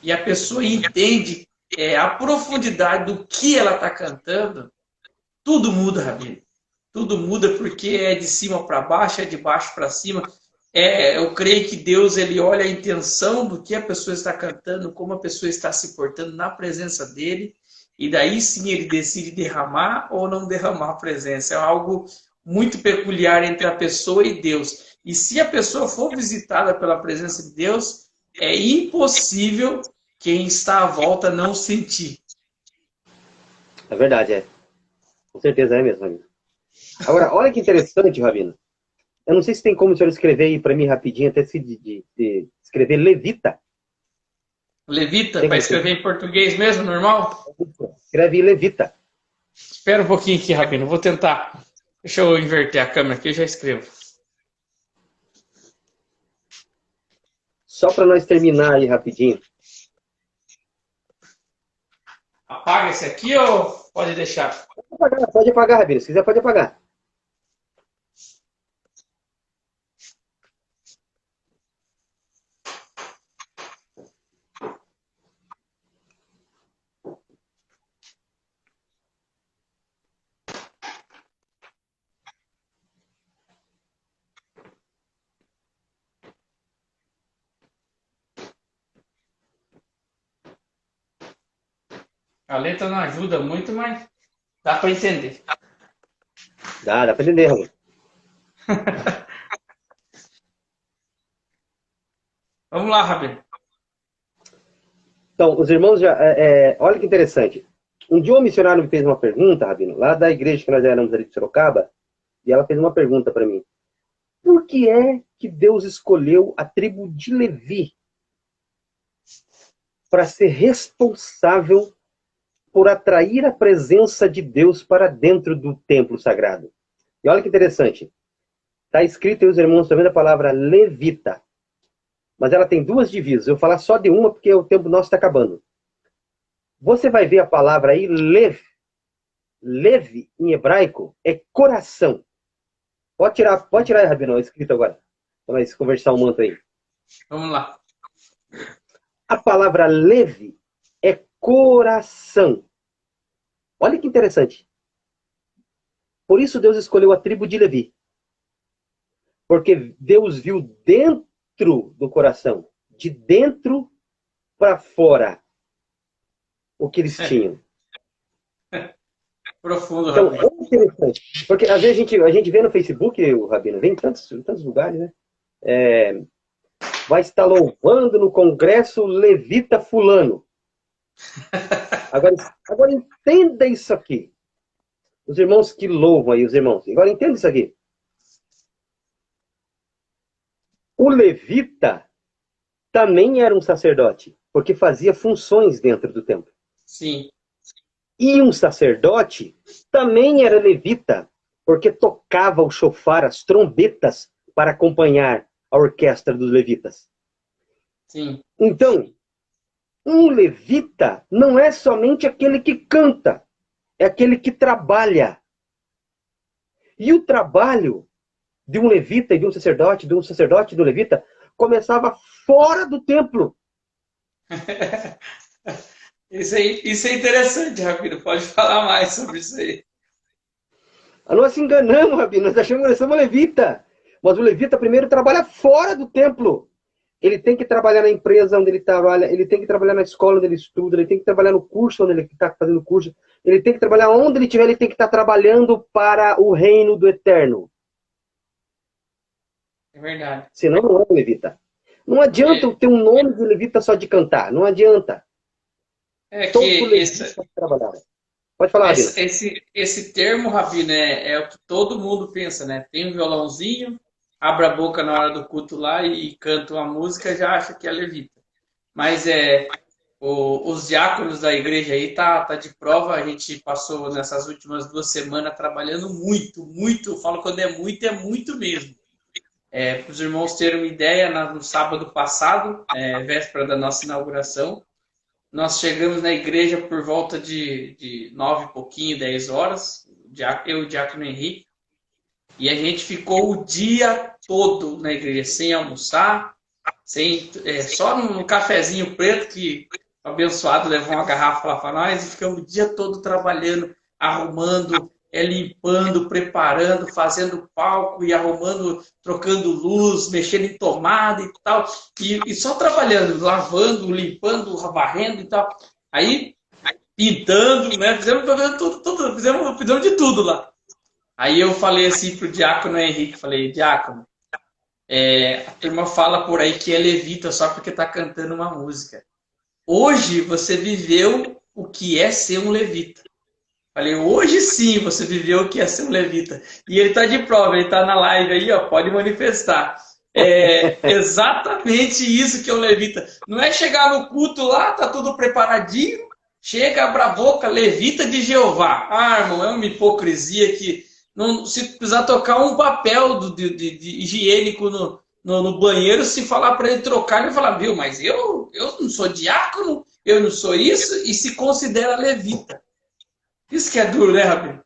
e a pessoa entende a profundidade do que ela está cantando, tudo muda, Rabino. Tudo muda porque é de cima para baixo, é de baixo para cima. Eu creio que Deus ele olha a intenção do que a pessoa está cantando, como a pessoa está se portando na presença dele, e daí sim ele decide derramar ou não derramar a presença. É algo muito peculiar entre a pessoa e Deus. E se a pessoa for visitada pela presença de Deus, é impossível quem está à volta não sentir. É verdade, com certeza é mesmo, Rabino. Agora, olha que interessante, Rabino. Eu não sei se tem como o senhor escrever aí para mim rapidinho, até de escrever levita. Levita? Para escrever em português mesmo, normal? Escreve levita. Espera um pouquinho aqui, Rabino. Vou tentar. Deixa eu inverter a câmera aqui e já escrevo. Só para nós terminar aí rapidinho. Apaga esse aqui ou pode deixar? Pode apagar, Rabino. Se quiser, pode apagar. A letra não ajuda muito, mas dá para entender. Dá para entender, Rabino. Vamos lá, Rabino. Então, os irmãos já... olha que interessante. Um dia um missionário me fez uma pergunta, Rabino, lá da igreja que nós éramos ali de Sorocaba, e ela fez uma pergunta para mim. Por que é que Deus escolheu a tribo de Levi para ser responsável por atrair a presença de Deus para dentro do templo sagrado? E olha que interessante. Está escrito aí, os irmãos, também a palavra levita. Mas ela tem duas divisas. Eu vou falar só de uma porque o tempo nosso está acabando. Você vai ver a palavra aí, lev. Lev, em hebraico, é coração. Pode tirar aí, Rabino, escrito agora. Para nós conversar um manto aí. Vamos lá. A palavra lev é coração. Olha que interessante. Por isso Deus escolheu a tribo de Levi. Porque Deus viu dentro do coração, de dentro para fora, o que eles tinham. Profundo, Então, Rabino. é interessante. Porque às vezes a gente vê no Facebook, o Rabino, vem em tantos lugares, né? Vai estar louvando no congresso levita fulano. Agora, agora entenda isso aqui. Os irmãos que louvam aí, os irmãos. Agora entenda isso aqui. O levita também era um sacerdote, porque fazia funções dentro do templo. Sim. E um sacerdote também era levita, porque tocava o chofar, as trombetas, para acompanhar a orquestra dos levitas. Sim. Então, um levita não é somente aquele que canta, é aquele que trabalha. E o trabalho de um levita e de um sacerdote e do levita, começava fora do templo. Isso é interessante, Rabino. Pode falar mais sobre isso aí. Nós se enganamos, Rabino, nós achamos que nós somos levita. Mas o levita primeiro trabalha fora do templo. Ele tem que trabalhar na empresa onde ele trabalha, ele tem que trabalhar na escola onde ele estuda, ele tem que trabalhar no curso onde ele está fazendo curso, ele tem que trabalhar onde ele estiver, ele tem que estar trabalhando para o reino do eterno. É verdade. Senão não é um levita. Não adianta eu ter um nome de levita só de cantar, não adianta. Todo levita tem que trabalhar. Pode falar, Rabino. Esse termo, Rabino, é o que todo mundo pensa, né? Tem um violãozinho, abre a boca na hora do culto lá e canta uma música, já acha que é levita. Mas os diáconos da igreja aí tá de prova. A gente passou nessas últimas 2 semanas trabalhando muito, muito. Eu falo quando é muito mesmo. Para os irmãos terem uma ideia, no sábado passado, véspera da nossa inauguração, nós chegamos na igreja por volta de 9 e pouquinho, 10 horas, eu e o diácono Henrique, e a gente ficou o dia todo na igreja, sem almoçar, só num cafezinho preto que o abençoado levou uma garrafa lá para nós, e ficamos o dia todo trabalhando, arrumando, limpando, preparando, fazendo palco e arrumando, trocando luz, mexendo em tomada e tal, e só trabalhando, lavando, limpando, varrendo e tal. Aí, pintando, né? Fizemos tudo, fizemos de tudo lá. Aí eu falei assim pro diácono Henrique, falei, diácono, a turma fala por aí que é levita só porque tá cantando uma música. Hoje você viveu o que é ser um levita. Falei, hoje sim você viveu o que é ser um levita. E ele está de prova, ele está na live aí, ó, pode manifestar. É exatamente isso que é um levita. Não é chegar no culto lá, tá tudo preparadinho, chega, abre a boca, levita de Jeová. Ah, irmão, é uma hipocrisia que não, se precisar tocar um papel de higiênico no banheiro, se falar para ele trocar, ele vai falar, viu, mas eu não sou diácono, eu não sou isso, e se considera levita. Isso que é duro, né, Rabino?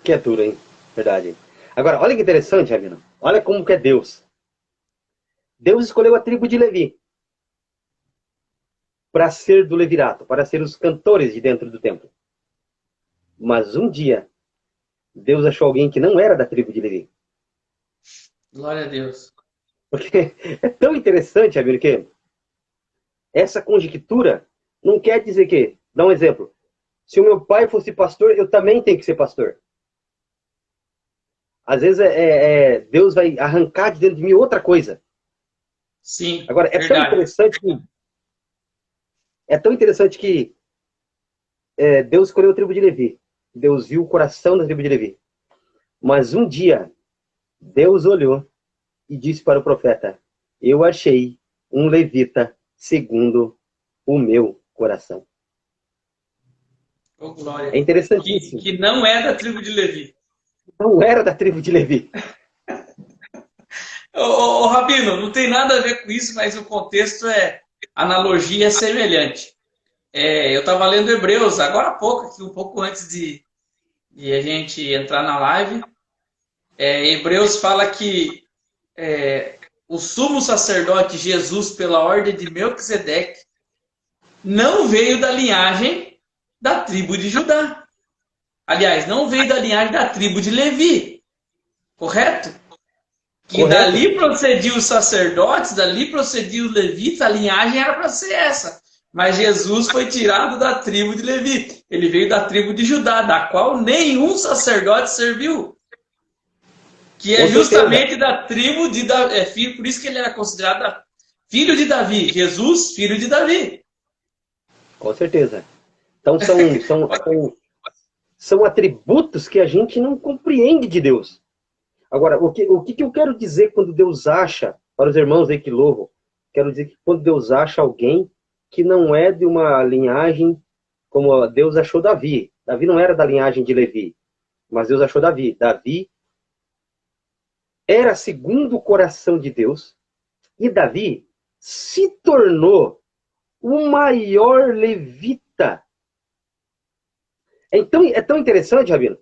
Que é duro, hein? Verdade. Agora, olha que interessante, Rabino. Olha como que é Deus. Deus escolheu a tribo de Levi para ser do levirato, para ser os cantores de dentro do templo. Mas um dia, Deus achou alguém que não era da tribo de Levi. Glória a Deus. Porque é tão interessante, Rabino, que essa conjectura não quer dizer que, dá um exemplo, se o meu pai fosse pastor, eu também tenho que ser pastor. Às vezes Deus vai arrancar de dentro de mim outra coisa. Sim. Agora, tão interessante que Deus escolheu a tribo de Levi. Deus viu o coração da tribo de Levi. Mas um dia, Deus olhou e disse para o profeta, eu achei um levita segundo o meu coração. Oh, glória. É interessantíssimo. Que não é da tribo de Levi. Não era da tribo de Levi. Ô, Rabino, não tem nada a ver com isso, mas o contexto analogia é semelhante. Eu estava lendo Hebreus agora há pouco, aqui, um pouco antes de a gente entrar na live. Hebreus fala que o sumo sacerdote Jesus, pela ordem de Melquisedeque, não veio da linhagem da tribo de Judá. Aliás, não veio da linhagem da tribo de Levi. Correto? Que dali procediam os sacerdotes, dali procediam os levitas, a linhagem era para ser essa. Mas Jesus foi tirado da tribo de Levi. Ele veio da tribo de Judá, da qual nenhum sacerdote serviu. Que é justamente da tribo de Davi. Por isso que ele era considerado filho de Davi. Jesus, filho de Davi. Com certeza. Então são atributos que a gente não compreende de Deus. Agora, o que eu quero dizer quando Deus acha, para os irmãos aí que louvam, quero dizer que quando Deus acha alguém que não é de uma linhagem como Deus achou Davi. Davi não era da linhagem de Levi, mas Deus achou Davi. Davi era segundo o coração de Deus e Davi se tornou o maior levita. Então, é tão interessante, Rabino,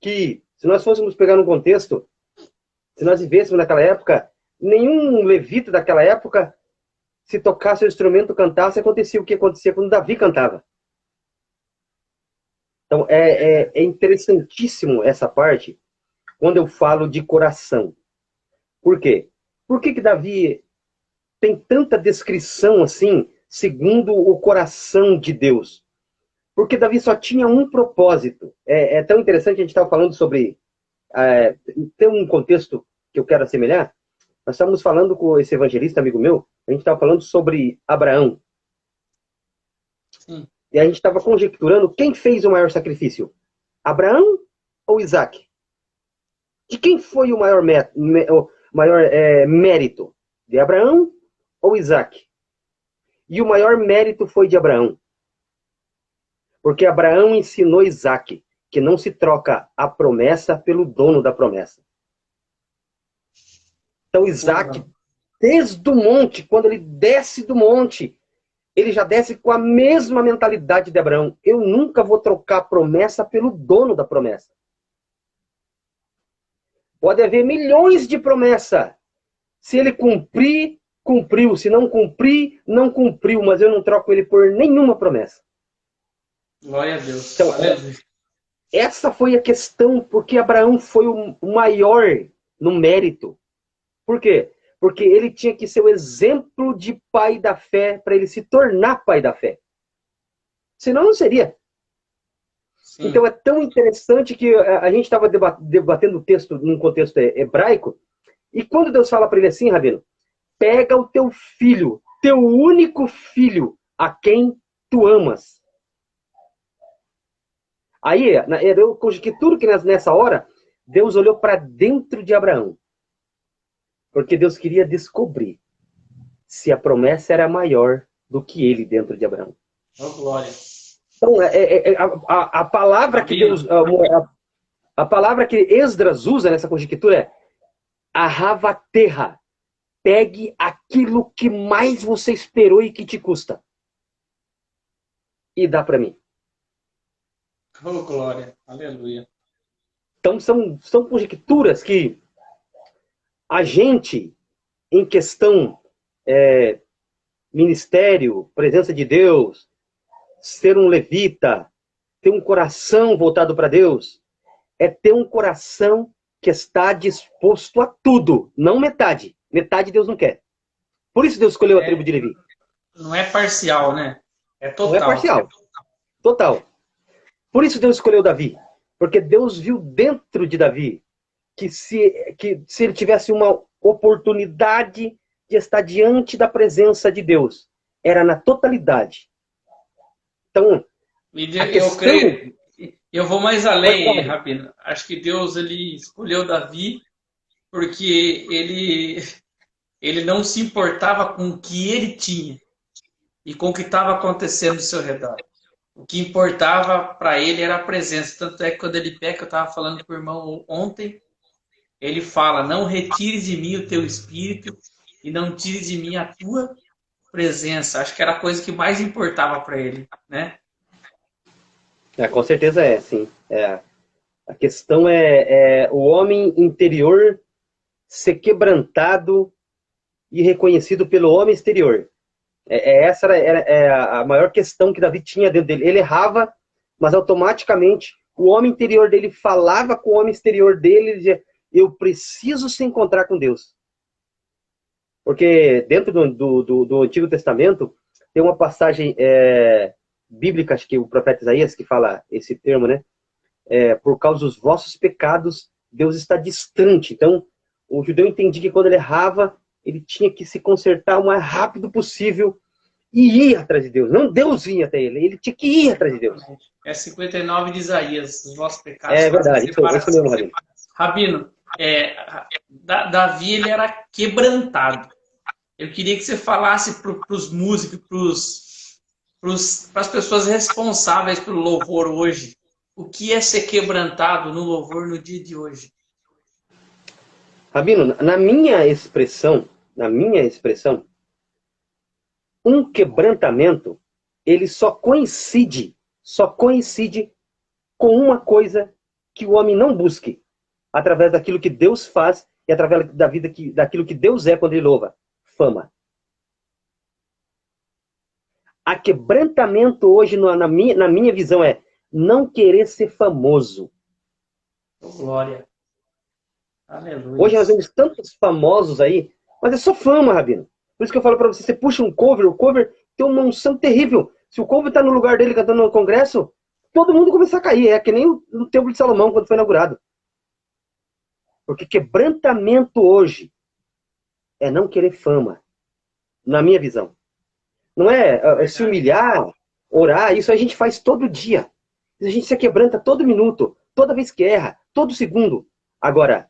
que se nós fôssemos pegar no contexto, se nós vivêssemos naquela época, nenhum levita daquela época, se tocasse o instrumento, cantasse, acontecia o que acontecia quando Davi cantava. Então, é interessantíssimo essa parte, quando eu falo de coração. Por quê? Por que Davi tem tanta descrição assim, segundo o coração de Deus? Porque Davi só tinha um propósito. É tão interessante, a gente estava falando sobre... tem um contexto que eu quero assemelhar. Nós estávamos falando com esse evangelista, amigo meu, a gente estava falando sobre Abraão. Sim. E a gente estava conjecturando quem fez o maior sacrifício. Abraão ou Isaac? De quem foi o maior mérito? De Abraão ou Isaac? E o maior mérito foi de Abraão. Porque Abraão ensinou Isaac que não se troca a promessa pelo dono da promessa. Então Isaac, desde o monte, quando ele desce do monte, ele já desce com a mesma mentalidade de Abraão. Eu nunca vou trocar a promessa pelo dono da promessa. Pode haver milhões de promessas. Se ele cumprir, cumpriu. Se não cumprir, não cumpriu. Mas eu não troco ele por nenhuma promessa. Glória a Deus. Então, essa foi a questão, porque Abraão foi o maior no mérito. Por quê? Porque ele tinha que ser o exemplo de pai da fé para ele se tornar pai da fé. Senão não seria. Sim. Então é tão interessante que a gente estava debatendo o texto num contexto hebraico, e quando Deus fala para ele assim, Rabino, pega o teu filho, teu único filho, a quem tu amas. Aí, eu conjecturo que nessa hora, Deus olhou para dentro de Abraão. Porque Deus queria descobrir se a promessa era maior do que ele dentro de Abraão. Oh, glória. Então, a palavra que Deus... A palavra que Esdras usa nessa conjectura é ahavaterra. Pegue aquilo que mais você esperou e que te custa. E dá para mim. Oh, glória. Aleluia. Então, são conjecturas que a gente, em questão ministério, presença de Deus, ser um levita, ter um coração voltado para Deus, é ter um coração que está disposto a tudo, não metade. Metade Deus não quer. Por isso Deus escolheu a tribo de Levi. Não é parcial, né? É total. Não é parcial. Total. Por isso Deus escolheu Davi. Porque Deus viu dentro de Davi que se ele tivesse uma oportunidade de estar diante da presença de Deus, era na totalidade. Então, eu vou mais além, Rabino. Acho que Deus ele escolheu Davi porque ele não se importava com o que ele tinha e com o que estava acontecendo ao seu redor. O que importava para ele era a presença. Tanto é que quando ele peca, eu estava falando com o irmão ontem, ele fala, não retires de mim o teu espírito e não tires de mim a tua presença. Acho que era a coisa que mais importava para ele, né? Com certeza sim. A questão é o homem interior ser quebrantado e reconhecido pelo homem exterior. Essa era a maior questão que Davi tinha dentro dele. Ele errava, mas automaticamente o homem interior dele falava com o homem exterior dele e dizia, eu preciso se encontrar com Deus. Porque dentro do Antigo Testamento tem uma passagem bíblica, acho que o profeta Isaías que fala esse termo, né? Por causa dos vossos pecados, Deus está distante. Então, o judeu entendia que quando ele errava, ele tinha que se consertar o mais rápido possível e ir atrás de Deus. Não Deus vinha até ele, ele tinha que ir atrás de Deus. É 59 de Isaías, os vossos pecados. É verdade, isso mesmo, Rabino. Rabino, Davi, ele era quebrantado. Eu queria que você falasse para os músicos, para as pessoas responsáveis pelo louvor hoje, o que é ser quebrantado no louvor no dia de hoje? Rabino, na minha expressão, um quebrantamento, ele só coincide com uma coisa que o homem não busque, através daquilo que Deus faz e através daquilo que Deus é quando ele louva, fama. A quebrantamento hoje, na minha visão, é não querer ser famoso. Glória. Aleluia. Hoje nós vemos tantos famosos aí, mas é só fama, Rabino. Por isso que eu falo para você, você puxa um cover, o cover tem uma unção terrível. Se o cover está no lugar dele cantando no congresso, todo mundo começa a cair. É que nem no Templo de Salomão, quando foi inaugurado. Porque quebrantamento hoje é não querer fama, na minha visão. Não é se humilhar, orar, isso a gente faz todo dia. A gente se quebranta todo minuto, toda vez que erra, todo segundo. Agora,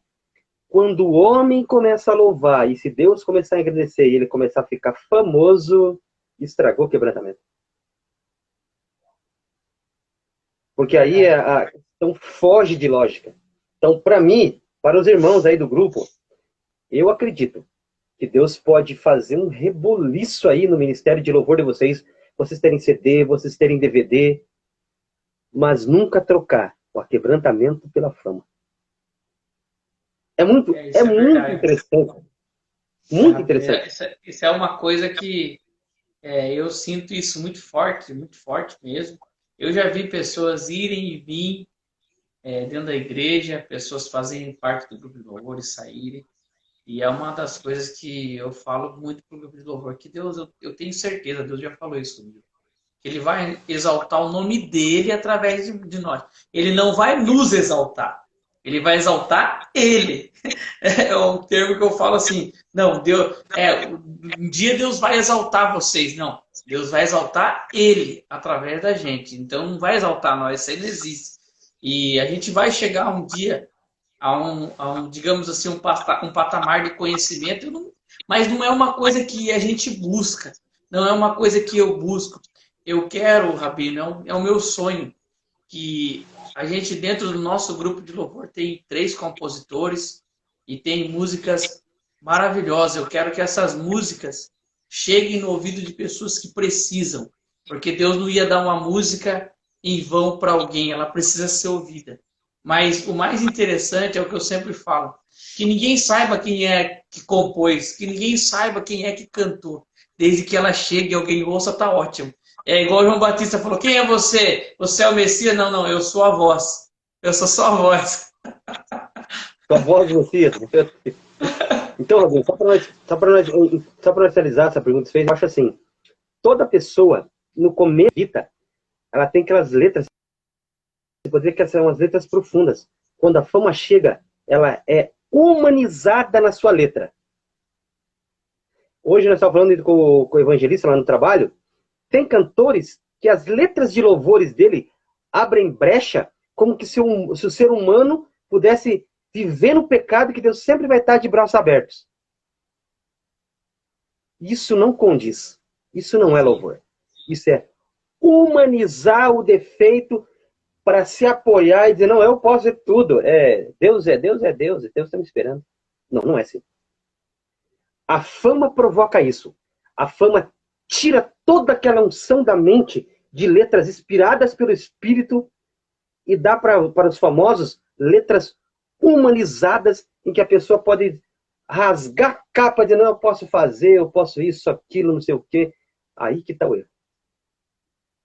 quando o homem começa a louvar, e se Deus começar a agradecer e ele começar a ficar famoso, estragou o quebrantamento. Porque aí a questão foge de lógica. Então, para mim, para os irmãos aí do grupo, eu acredito que Deus pode fazer um rebuliço aí no ministério de louvor de vocês terem CD, vocês terem DVD, mas nunca trocar o quebrantamento pela fama. É muito interessante. Muito interessante. Isso é uma coisa que eu sinto isso muito forte mesmo. Eu já vi pessoas irem e vir dentro da igreja, pessoas fazerem parte do grupo de louvor e saírem. E é uma das coisas que eu falo muito para o grupo de louvor, que Deus, eu tenho certeza, Deus já falou isso comigo, que Ele vai exaltar o nome dEle através de nós. Ele não vai nos exaltar, Ele vai exaltar Ele. É um termo que eu falo assim, não, Deus, um dia Deus vai exaltar vocês, não, Deus vai exaltar Ele através da gente, então não vai exaltar nós, isso aí não existe. E a gente vai chegar um dia digamos assim, um patamar de conhecimento, mas não é uma coisa que a gente busca, não é uma coisa que eu busco. Eu quero, Rabino, é o meu sonho, que a gente dentro do nosso grupo de louvor tem 3 compositores e tem músicas maravilhosas. Eu quero que essas músicas cheguem no ouvido de pessoas que precisam, porque Deus não ia dar uma música em vão para alguém, ela precisa ser ouvida. Mas o mais interessante é o que eu sempre falo, que ninguém saiba quem é que compôs, que ninguém saiba quem é que cantou. Desde que ela chegue e alguém ouça, tá ótimo. É igual o João Batista falou, quem é você? Você é o Messias? Não, não, eu sou a voz. Eu sou só a voz. Sua voz do Messias. Então, Rabino, só para nós finalizar essa pergunta que você fez, eu acho assim, toda pessoa, no começo, ela tem aquelas letras, você pode ver que são as letras profundas. Quando a fama chega, ela é humanizada na sua letra. Hoje nós estávamos falando com o evangelista lá no trabalho. Tem cantores que as letras de louvores dele abrem brecha, como que se o ser humano pudesse viver no pecado, que Deus sempre vai estar de braços abertos. Isso não condiz. Isso não é louvor. Isso é humanizar o defeito para se apoiar e dizer, não, eu posso ver tudo. Deus é Deus, Deus está me esperando. Não, não é assim. A fama provoca isso. A fama tira toda aquela unção da mente de letras inspiradas pelo Espírito e dá para os famosos letras humanizadas em que a pessoa pode rasgar a capa de não, eu posso fazer, eu posso isso, aquilo, não sei o quê. Aí que está o erro.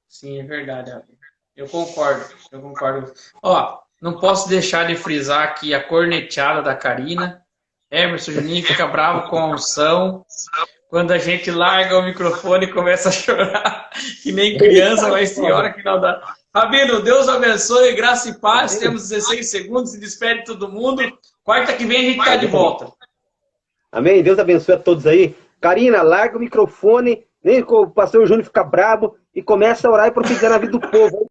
Sim, é verdade, amigo. Eu concordo. Ó, não posso deixar de frisar aqui a corneteada da Karina. Emerson Juninho fica bravo com a unção. Quando a gente larga o microfone e começa a chorar, que nem criança, mas tem hora que não dá. Rabino, Deus abençoe, graça e paz. Temos 16 segundos, se despede todo mundo. Quarta que vem a gente está de volta. Amém? Deus abençoe a todos aí. Karina, larga o microfone, Nem o pastor Júnior fica brabo e começa a orar e profetizar na vida do povo.